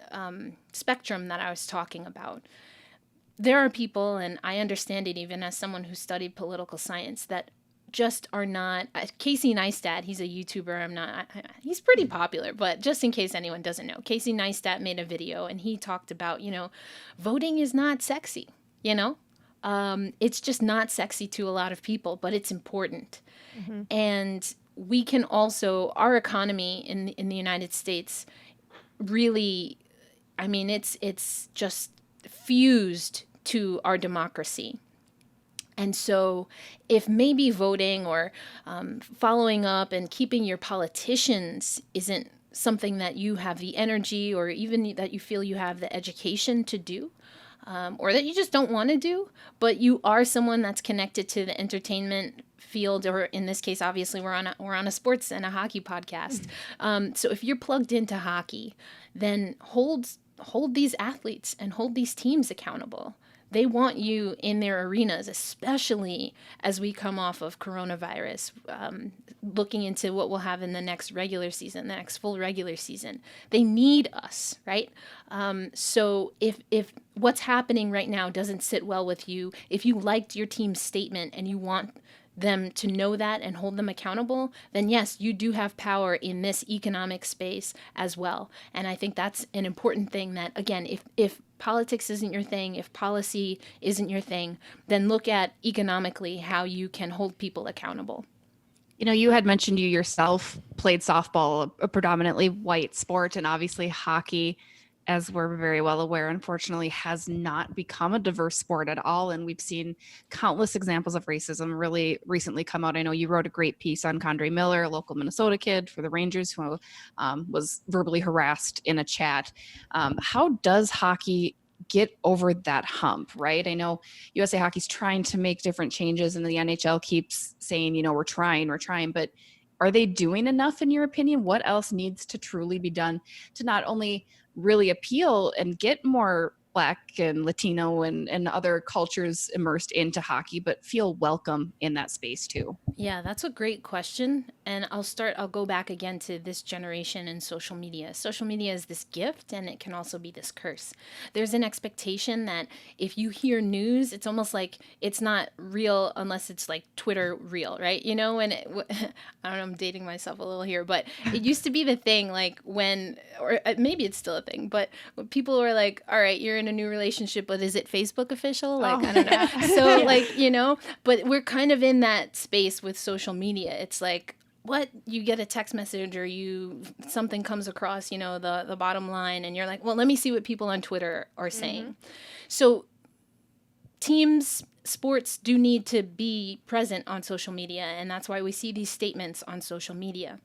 spectrum that I was talking about. There are people, and I understand it even as someone who studied political science, that just are not. Casey Neistat, he's a YouTuber. He's pretty popular, but just in case anyone doesn't know, Casey Neistat made a video and he talked about, voting is not sexy, it's just not sexy to a lot of people, but it's important. Mm-hmm. And we can also, our economy in the United States really, it's just fused to our democracy. And so if maybe voting or following up and keeping your politicians isn't something that you have the energy, or even that you feel you have the education to do, or that you just don't want to do, but you are someone that's connected to the entertainment field, or in this case, obviously, we're on a sports and a hockey podcast. So if you're plugged into hockey, then hold these athletes and hold these teams accountable. They want you in their arenas, especially as we come off of coronavirus, looking into what we'll have in the next regular season, the next full regular season. They need us, right? So if what's happening right now doesn't sit well with you, if you liked your team's statement and you want them to know that and hold them accountable, then yes, you do have power in this economic space as well. And I think that's an important thing, that, again, if politics isn't your thing, if policy isn't your thing, then look at economically how you can hold people accountable. You had mentioned you yourself played softball, a predominantly white sport, and obviously hockey, as we're very well aware, unfortunately, has not become a diverse sport at all. And we've seen countless examples of racism really recently come out. I know you wrote a great piece on Condre Miller, a local Minnesota kid for the Rangers, who was verbally harassed in a chat. How does hockey get over that hump, right? I know USA Hockey's trying to make different changes, and the NHL keeps saying, we're trying, but are they doing enough in your opinion? What else needs to truly be done to not only really appeal and get more Black and Latino and other cultures immersed into hockey, but feel welcome in that space too? Yeah, that's a great question. And I'll go back again to this generation and social media. Social media is this gift, and it can also be this curse. There's an expectation that if you hear news, it's almost like it's not real unless it's like Twitter real, right? And I don't know, I'm dating myself a little here, but it used to be the thing, like when, or maybe it's still a thing, but people were like, all right, you're in a new relationship, but is it Facebook official? Like, I don't know. So but we're kind of in that space with social media. It's like, what, you get a text message or something comes across, the bottom line, and you're like, well, let me see what people on Twitter are saying. Mm-hmm. So teams, sports do need to be present on social media, and that's why we see these statements on social media.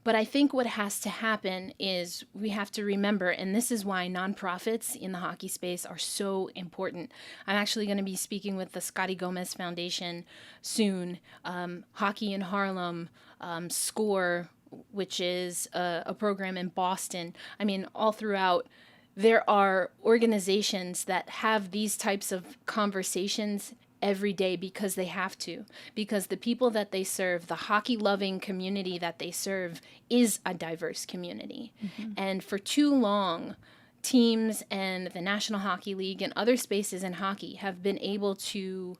But I think what has to happen is we have to remember, and this is why nonprofits in the hockey space are so important. I'm actually going to be speaking with the Scotty Gomez Foundation soon. Hockey in Harlem, SCORE, which is a program in Boston. I mean, all throughout, there are organizations that have these types of conversations every day because they have to, because the people that they serve, the hockey loving community that they serve, is a diverse community. And for too long, teams and the National Hockey League and other spaces in hockey have been able to,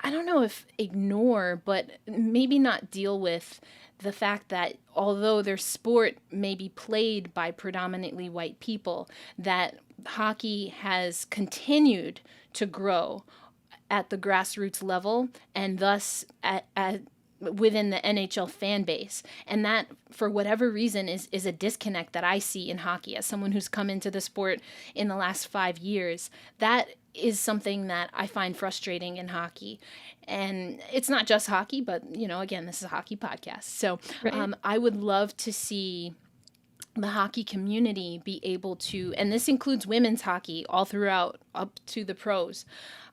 I don't know if ignore, but maybe not deal with the fact that although their sport may be played by predominantly white people, that hockey has continued to grow at the grassroots level and thus at within the NHL fan base. And that, for whatever reason, is a disconnect that I see in hockey as someone who's come into the sport in the last 5 years. That is something that I find frustrating in hockey. And it's not just hockey, but, you know, again, this is a hockey podcast. So I would love to see the hockey community be able to, and this includes women's hockey all throughout up to the pros.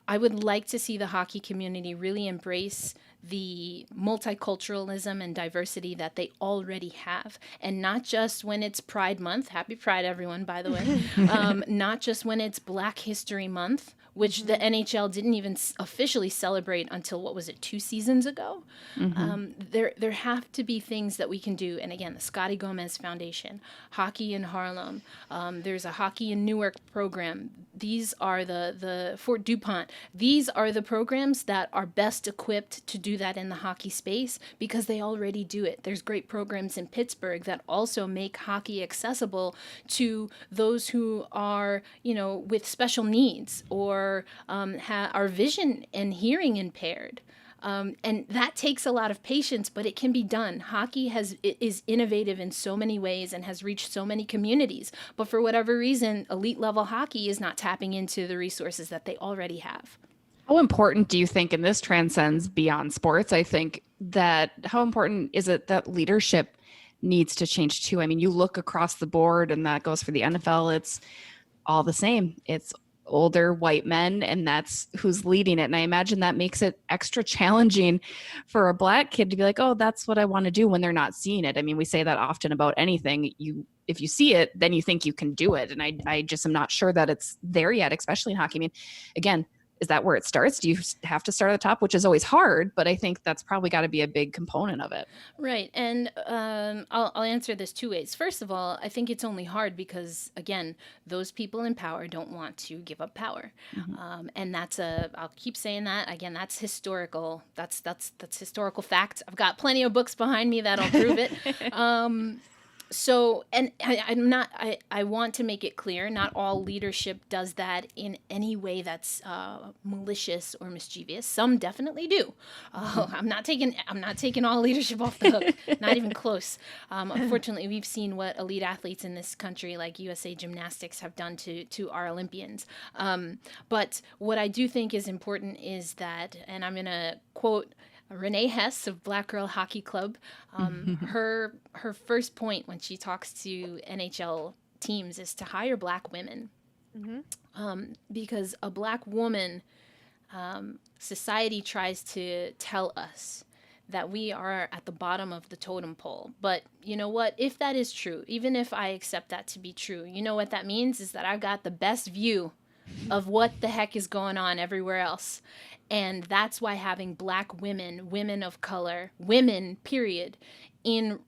I would like to see the hockey community really embrace the multiculturalism and diversity that they already have. And not just when it's Pride Month. Happy Pride, everyone, by the way. Not just when it's Black History Month, which the NHL didn't even officially celebrate until, what was it, 2 seasons ago? There have to be things that we can do. And again, the Scotty Gomez Foundation, Hockey in Harlem, there's a Hockey in Newark program. These are the Fort DuPont. These are the programs that are best equipped to do that in the hockey space because they already do it. There's great programs in Pittsburgh that also make hockey accessible to those who are, you know, with special needs or are vision and hearing impaired. And that takes a lot of patience, but it can be done. Hockey is innovative in so many ways and has reached so many communities. But for whatever reason, elite level hockey is not tapping into the resources that they already have. How important do you think, and this transcends beyond sports, I think that how important is it that leadership needs to change too? I mean, you look across the board, and that goes for the NFL, it's all the same. It's older white men, and that's who's leading it. And I imagine that makes it extra challenging for a Black kid to be like, oh, that's what I want to do, when they're not seeing it. I mean, we say that often about anything. If you see it, then you think you can do it. And I just am not sure that it's there yet, especially in hockey. I mean, again, is that where it starts? Do you have to start at the top, which is always hard, but I think that's probably got to be a big component of it. Right. And I'll answer this 2 ways. First of all, I think it's only hard because, again, those people in power don't want to give up power. And that's I'll keep saying that. Again, that's historical. That's historical fact. I've got plenty of books behind me that'll prove it. So, and I want to make it clear, not all leadership does that in any way that's malicious or mischievous. Some definitely do. I'm not taking all leadership off the hook, not even close. Unfortunately, we've seen what elite athletes in this country, like USA Gymnastics, have done to our Olympians. But what I do think is important is that, and I'm going to quote Renee Hess of Black Girl Hockey Club, her first point when she talks to NHL teams is to hire Black women. Because a Black woman, society tries to tell us that we are at the bottom of the totem pole. But you know what? If that is true, even if I accept that to be true, you know what that means is that I've got the best view of what the heck is going on everywhere else. And that's why having Black women, women of color, women, period, in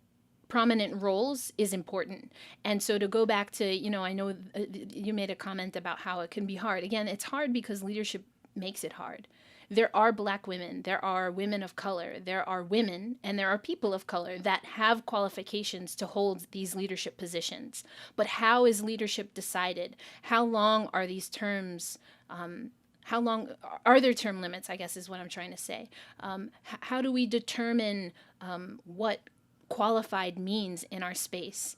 prominent roles is important. And so to go back to, you know, I know you made a comment about how it can be hard. Again, it's hard because leadership makes it hard. There are Black women, there are women of color, there are women, and there are people of color that have qualifications to hold these leadership positions. But how is leadership decided? How long are these terms? How long are there term limits, I guess is what I'm trying to say. How do we determine what qualified means in our space?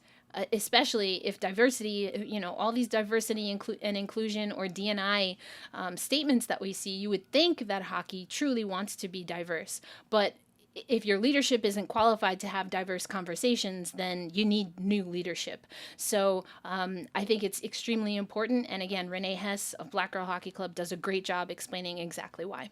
Especially if diversity, you know, all these diversity and inclusion or D&I statements that we see, you would think that hockey truly wants to be diverse. But if your leadership isn't qualified to have diverse conversations, then you need new leadership. So I think it's extremely important. And again, Renee Hess of Black Girl Hockey Club does a great job explaining exactly why.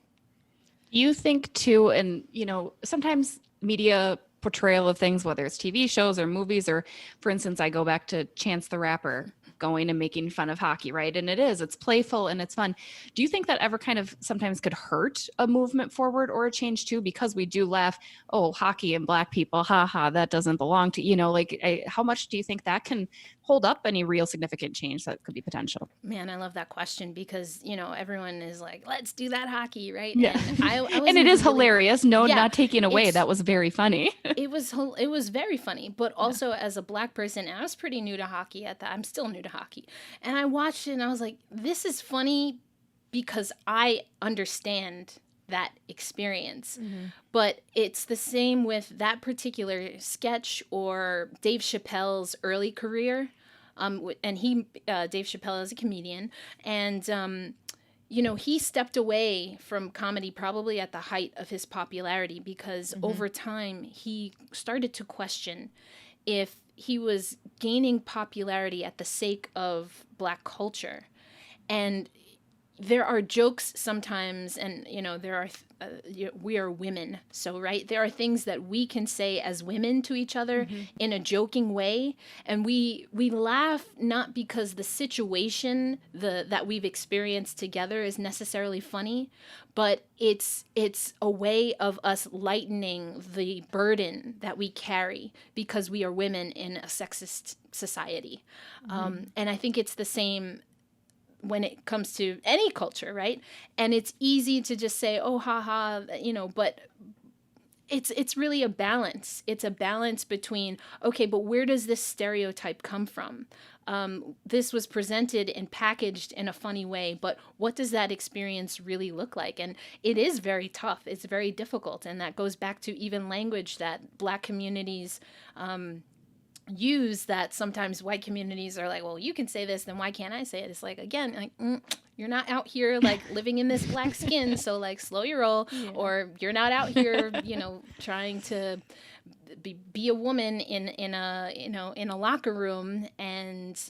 You think too, and you know, sometimes media portrayal of things, whether it's TV shows or movies, or for instance, I go back to Chance the Rapper going and making fun of hockey, right? And it's playful and it's fun. Do you think that ever kind of sometimes could hurt a movement forward or a change too? Because we do laugh, oh, hockey and Black people, ha, that doesn't belong to, how much do you think that can hold up any real significant change that could be potential? Man, I love that question because, everyone is like, let's do that hockey, right? Yeah. And I and it is hilarious. No, Yeah, not taking away. That was very funny. It was very funny, but also as a Black person, I was pretty new to hockey at that. I'm still new to hockey. And I watched it and I was like, this is funny because I understand that experience. But it's the same with that particular sketch or Dave Chappelle's early career. And Dave Chappelle is a comedian, and he stepped away from comedy probably at the height of his popularity because over time he started to question if he was gaining popularity at the sake of Black culture. And there are jokes sometimes, and there are we are women, so right, there are things that we can say as women to each other in a joking way, and we laugh not because the situation that we've experienced together is necessarily funny, but it's a way of us lightening the burden that we carry because we are women in a sexist society. And I think it's the same when it comes to any culture, right? And it's easy to just say, oh, haha, but it's really a balance. It's a balance between, okay, but where does this stereotype come from? This was presented and packaged in a funny way, but what does that experience really look like? And it is very tough. It's very difficult. And that goes back to even language that Black communities use that sometimes white communities are like, well, you can say this, then why can't I say it? It's like, again, like, you're not out here like living in this Black skin, so like slow your roll. Yeah. Or you're not out here, trying to be a woman in a locker room and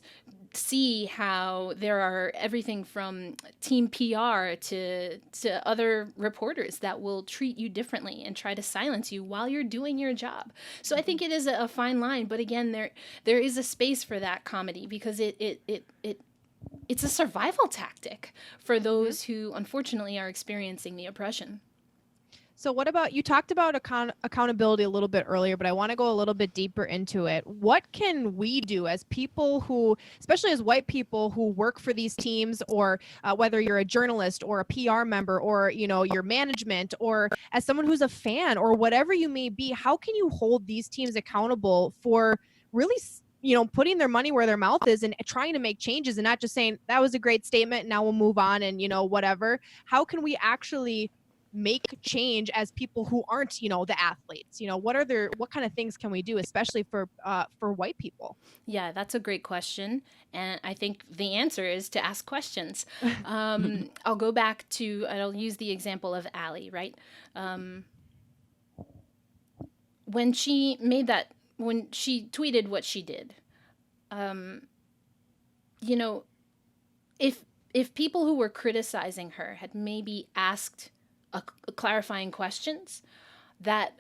see how there are everything from team PR to other reporters that will treat you differently and try to silence you while you're doing your job. So I think it is a fine line, but again, there is a space for that comedy because it's a survival tactic for those who unfortunately are experiencing the oppression. So what about, you talked about accountability a little bit earlier, but I want to go a little bit deeper into it. What can we do as people who, especially as white people who work for these teams, or whether you're a journalist or a PR member or, your management, or as someone who's a fan or whatever you may be, how can you hold these teams accountable for really, putting their money where their mouth is and trying to make changes and not just saying, that was a great statement, now we'll move on and, whatever. How can we actually make change as people who aren't, the athletes? What kind of things can we do, especially for white people? Yeah, that's a great question. And I think the answer is to ask questions. I'll go back to, I'll use the example of Allie, right? When she tweeted what she did, if people who were criticizing her had maybe asked a clarifying questions, that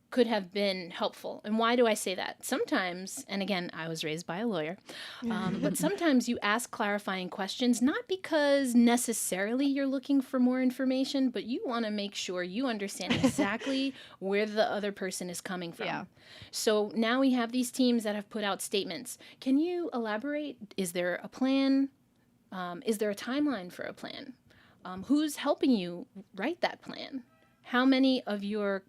could have been helpful. And why do I say that? Sometimes, and again, I was raised by a lawyer, but sometimes you ask clarifying questions, not because necessarily you're looking for more information, but you want to make sure you understand exactly where the other person is coming from. Yeah. So now we have these teams that have put out statements. Can you elaborate? Is there a plan? Is there a timeline for a plan? Who's helping you write that plan? How many of your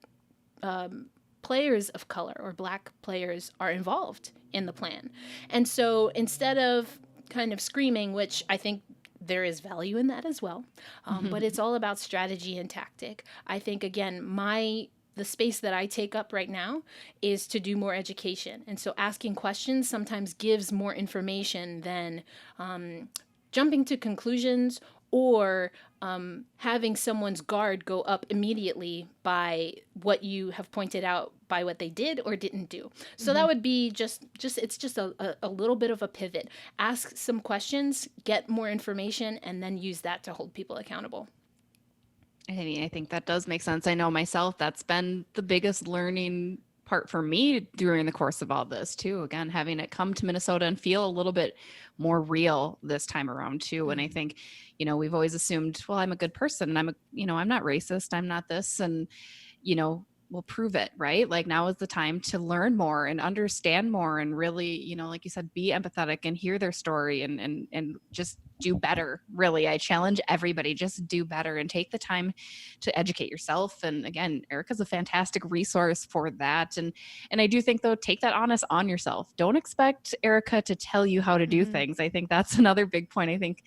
players of color or Black players are involved in the plan? And so instead of kind of screaming, which I think there is value in that as well, but it's all about strategy and tactic. I think, again, the space that I take up right now is to do more education. And so asking questions sometimes gives more information than jumping to conclusions or having someone's guard go up immediately by what you have pointed out by what they did or didn't do. So that would be it's just a little bit of a pivot. Ask some questions, get more information, and then use that to hold people accountable. I think that does make sense. I know myself, that's been the biggest learning part for me during the course of all this too. Again, having it come to Minnesota and feel a little bit more real this time around too. And I think, we've always assumed, well, I'm a good person and I'm not racist. I'm not this. And, we'll prove it, right? Like now is the time to learn more and understand more and really, like you said, be empathetic and hear their story and just do better. Really, I challenge everybody, just do better and take the time to educate yourself. And again, Erica's a fantastic resource for that. And I do think though, take that onus on yourself. Don't expect Erica to tell you how to do things. I think that's another big point. I think,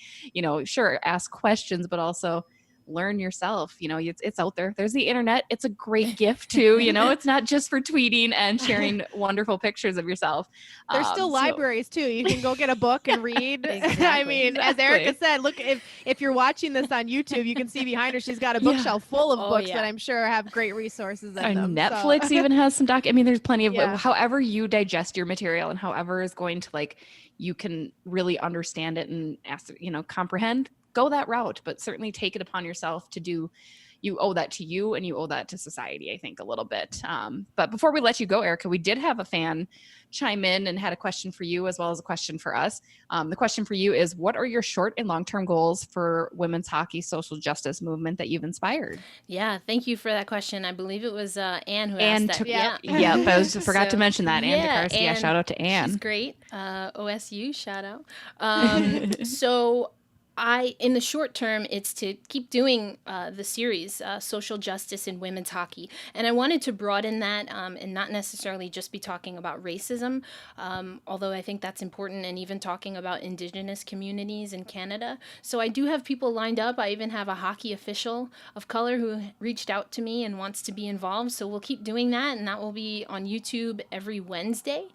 sure, ask questions, but also learn yourself. It's out there. There's the internet. It's a great gift too. It's not just for tweeting and sharing wonderful pictures of yourself. There's still libraries too. You can go get a book and read. Exactly. I mean, as Erica said, look, if you're watching this on YouTube, you can see behind her, she's got a bookshelf full of books that I'm sure have great resources in them. Netflix even has some there's plenty of, however you digest your material and however is going to you can really understand it and comprehend, go that route, but certainly take it upon yourself to do. You owe that to you and you owe that to society, I think, a little bit. But before we let you go, Erica, we did have a fan chime in and had a question for you as well as a question for us. The question for you is, what are your short and long-term goals for women's hockey social justice movement that you've inspired? Yeah, thank you for that question. I believe it was Anne who asked that. Yep, I forgot to mention that. Anne DeCarcia, shout out to Anne. She's great. OSU, shout out. So in the short term, it's to keep doing the series, Social Justice in Women's Hockey. And I wanted to broaden that and not necessarily just be talking about racism, although I think that's important, and even talking about Indigenous communities in Canada. So I do have people lined up. I even have a hockey official of color who reached out to me and wants to be involved. So we'll keep doing that, and that will be on YouTube every Wednesday.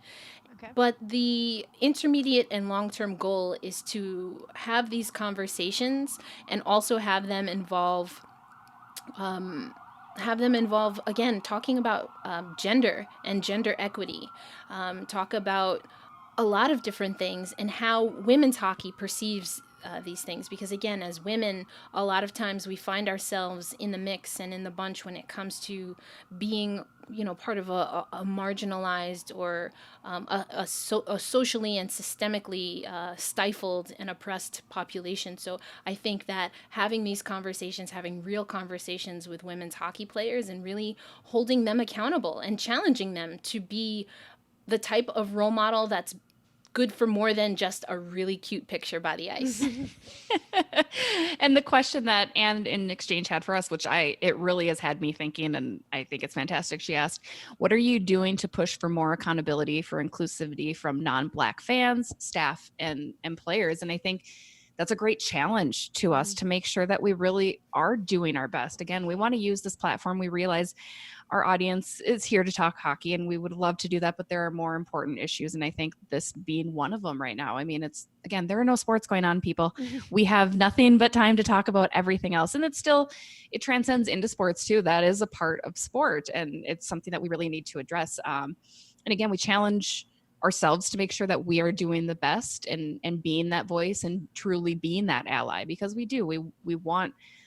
Okay. But the intermediate and long-term goal is to have these conversations and also have them involve, again, talking about gender and gender equity, talk about a lot of different things and how women's hockey perceives these things. Because again, as women, a lot of times we find ourselves in the mix and in the bunch when it comes to being part of a marginalized or a socially and systemically stifled and oppressed population. So I think that having these conversations, having real conversations with women's hockey players and really holding them accountable and challenging them to be the type of role model that's good for more than just a really cute picture by the ice. And the question that Anne in exchange had for us, which it really has had me thinking, and I think it's fantastic. She asked, what are you doing to push for more accountability for inclusivity from non-Black fans, staff, and players? And I think that's a great challenge to us to make sure that we really are doing our best. Again, we want to use this platform. We realize our audience is here to talk hockey, and we would love to do that, but there are more important issues, and I think this being one of them right now. I mean, there are no sports going on, people. We have nothing but time to talk about everything else, and it transcends into sports too. That is a part of sport, and it's something that we really need to address. And again, we challenge ourselves to make sure that we are doing the best and being that voice and truly being that ally, because we do.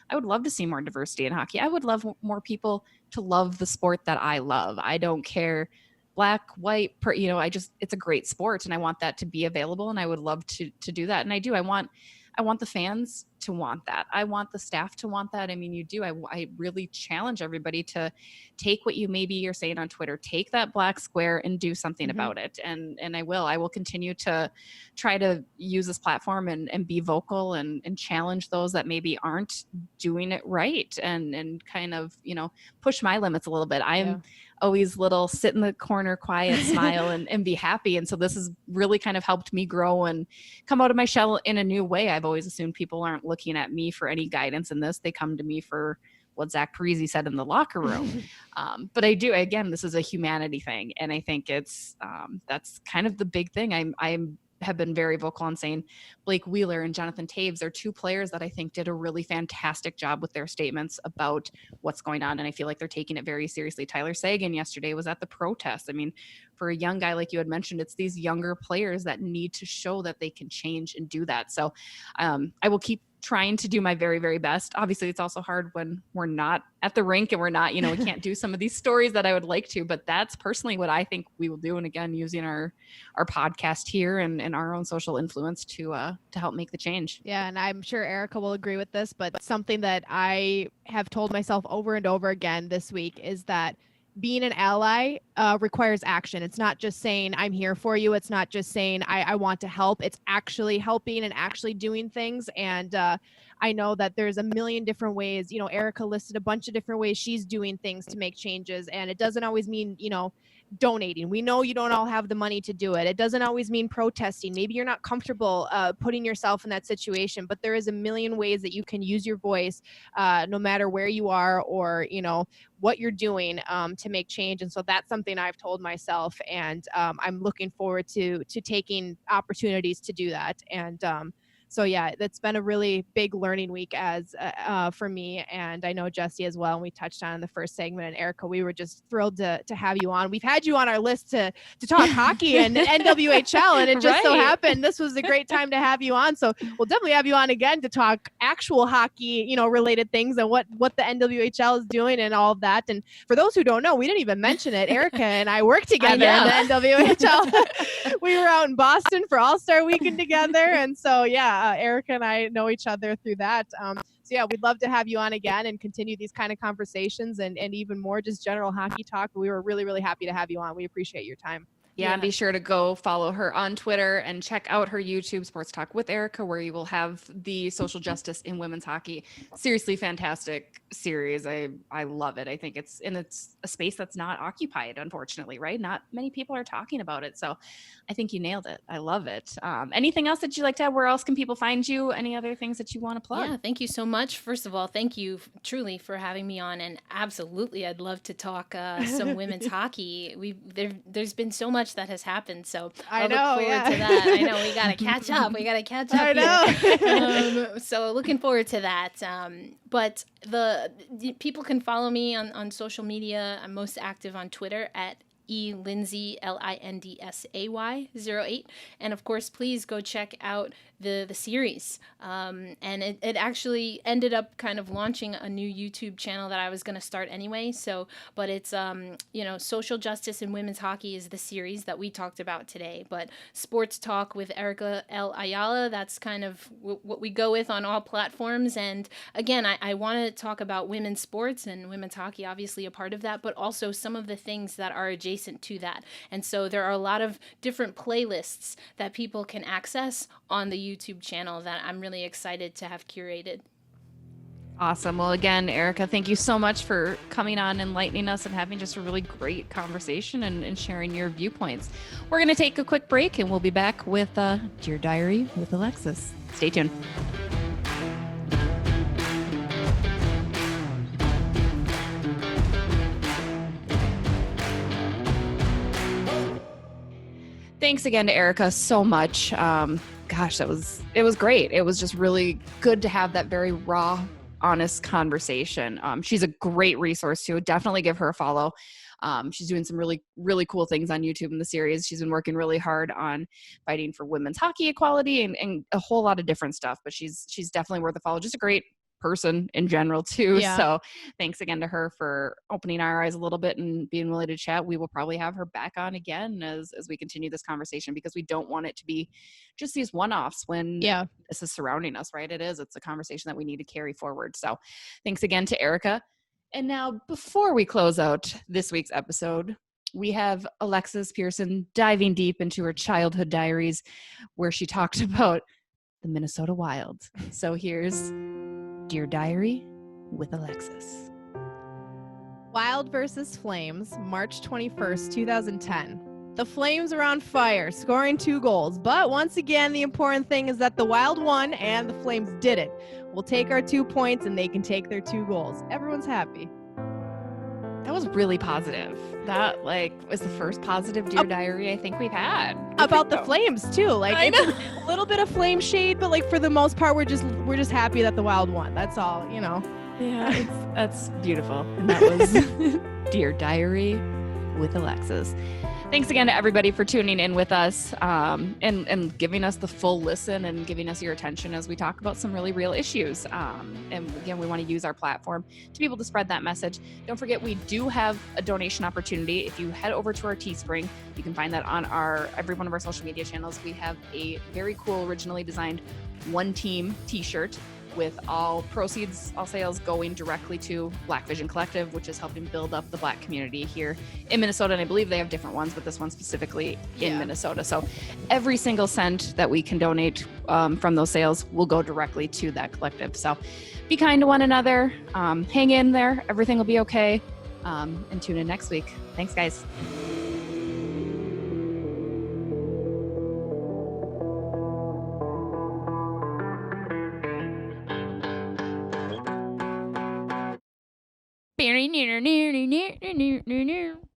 I would love to see more diversity in hockey. I would love more people to love the sport that I love. I don't care Black, white, it's a great sport, and I want that to be available, and I would love to do that. And I do. I want the fans to want that. I want the staff to want that. I mean, you do. I really challenge everybody to take what you maybe are saying on Twitter, take that black square and do something about it. And I will continue to try to use this platform and be vocal and challenge those that maybe aren't doing it right and kind of, push my limits a little bit. I'm always little sit in the corner, quiet, smile and be happy. And so this has really kind of helped me grow and come out of my shell in a new way. I've always assumed people aren't looking at me for any guidance in this. They come to me for what Zach Parisi said in the locker room. But I do, again, this is a humanity thing. And I think it's, that's kind of the big thing. I have been very vocal on saying Blake Wheeler and Jonathan Taves are two players that I think did a really fantastic job with their statements about what's going on. And I feel like they're taking it very seriously. Tyler Sagan yesterday was at the protest. I mean, for a young guy, like you had mentioned, it's these younger players that need to show that they can change and do that. So I will keep trying to do my very, very best. Obviously, it's also hard when we're not at the rink and we're not, we can't do some of these stories that I would like to, but that's personally what I think we will do. And again, using our podcast here and our own social influence to help make the change. Yeah, and I'm sure Erica will agree with this, but something that I have told myself over and over again this week is that being an ally requires action. It's not just saying, I'm here for you. It's not just saying, I want to help. It's actually helping and actually doing things. And I know that there's a million different ways. Erica listed a bunch of different ways she's doing things to make changes. And it doesn't always mean, donating. We know you don't all have the money to do it. It doesn't always mean protesting. Maybe you're not comfortable putting yourself in that situation, but there is a million ways that you can use your voice no matter where you are or, what you're doing to make change. And so that's something I've told myself, and I'm looking forward to taking opportunities to do that. And so yeah, that's been a really big learning week for me, and I know Jesse as well. And we touched on in the first segment, and Erica, we were just thrilled to have you on. We've had you on our list to talk hockey and NWHL, and it just so happened this was a great time to have you on. So we'll definitely have you on again to talk actual hockey, related things and what the NWHL is doing and all of that. And for those who don't know, we didn't even mention it. Erica and I worked together in the NWHL. We were out in Boston for All-Star Weekend together, and so yeah. Erica and I know each other through that. So yeah, we'd love to have you on again and continue these kind of conversations and even more just general hockey talk. We were really, really happy to have you on. We appreciate your time. Yeah, and be sure to go follow her on Twitter and check out her YouTube, Sports Talk with Erica, where you will have the social justice in women's hockey. Seriously fantastic series. I love it. I think it's a space that's not occupied, unfortunately, right? Not many people are talking about it. So I think you nailed it. I love it. Anything else that you'd like to add? Where else can people find you? Any other things that you want to plug? Yeah, thank you so much. First of all, thank you truly for having me on. And absolutely, I'd love to talk some women's hockey. There's been so much that has happened, so I look forward to that. I know we gotta catch up. I know. So looking forward to that. But the people can follow me on social media. I'm most active on Twitter at elindsay LINDSAY 08, and of course, please go check out the series. And it actually ended up kind of launching a new YouTube channel that I was going to start anyway. So, but it's social justice in women's hockey is the series that we talked about today. But Sports Talk with Erica Ayala, that's kind of what we go with on all platforms. And again, I want to talk about women's sports and women's hockey, obviously a part of that, but also some of the things that are adjacent to that. And so there are a lot of different playlists that people can access on the YouTube channel that I'm really excited to have curated. Awesome. Well, again, Erica, thank you so much for coming on, enlightening us, and having just a really great conversation and sharing your viewpoints. We're going to take a quick break, and we'll be back with Dear Diary with Alexis. Stay tuned. Thanks again to Erica so much. Gosh, it was great. It was just really good to have that very raw, honest conversation. She's a great resource too. Definitely give her a follow. She's doing some really, really cool things on YouTube in the series. She's been working really hard on fighting for women's hockey equality and a whole lot of different stuff, but she's definitely worth a follow. Just a great person in general too. Yeah. So thanks again to her for opening our eyes a little bit and being willing to chat. We will probably have her back on again as we continue this conversation, because we don't want it to be just these one-offs when this is surrounding us, right? It's a conversation that we need to carry forward. So thanks again to Erica. And now, before we close out this week's episode, we have Alexis Pearson diving deep into her childhood diaries, where she talked about the Minnesota Wild. So here's Dear Diary with Alexis. Wild versus Flames, March 21st, 2010. The Flames are on fire, scoring 2 goals. But once again, the important thing is that the Wild won and the Flames didn't. We'll take our 2 points and they can take their 2 goals. Everyone's happy. That was really positive. That was the first positive Dear Diary I think we've had. About the Flames too. It's a little bit of flame shade, but for the most part, we're just happy that the Wild won. That's all, Yeah, that's beautiful. And that was Dear Diary with Alexis. Thanks again to everybody for tuning in with us and giving us the full listen and giving us your attention as we talk about some really real issues. And again, we want to use our platform to be able to spread that message. Don't forget, we do have a donation opportunity. If you head over to our Teespring, you can find that on every one of our social media channels. We have a very cool, originally designed One Team t-shirt with all proceeds, all sales going directly to Black Vision Collective, which is helping build up the Black community here in Minnesota. And I believe they have different ones, but this one specifically in Minnesota. So every single cent that we can donate from those sales will go directly to that collective. So be kind to one another, hang in there, everything will be okay, and tune in next week. Thanks, guys.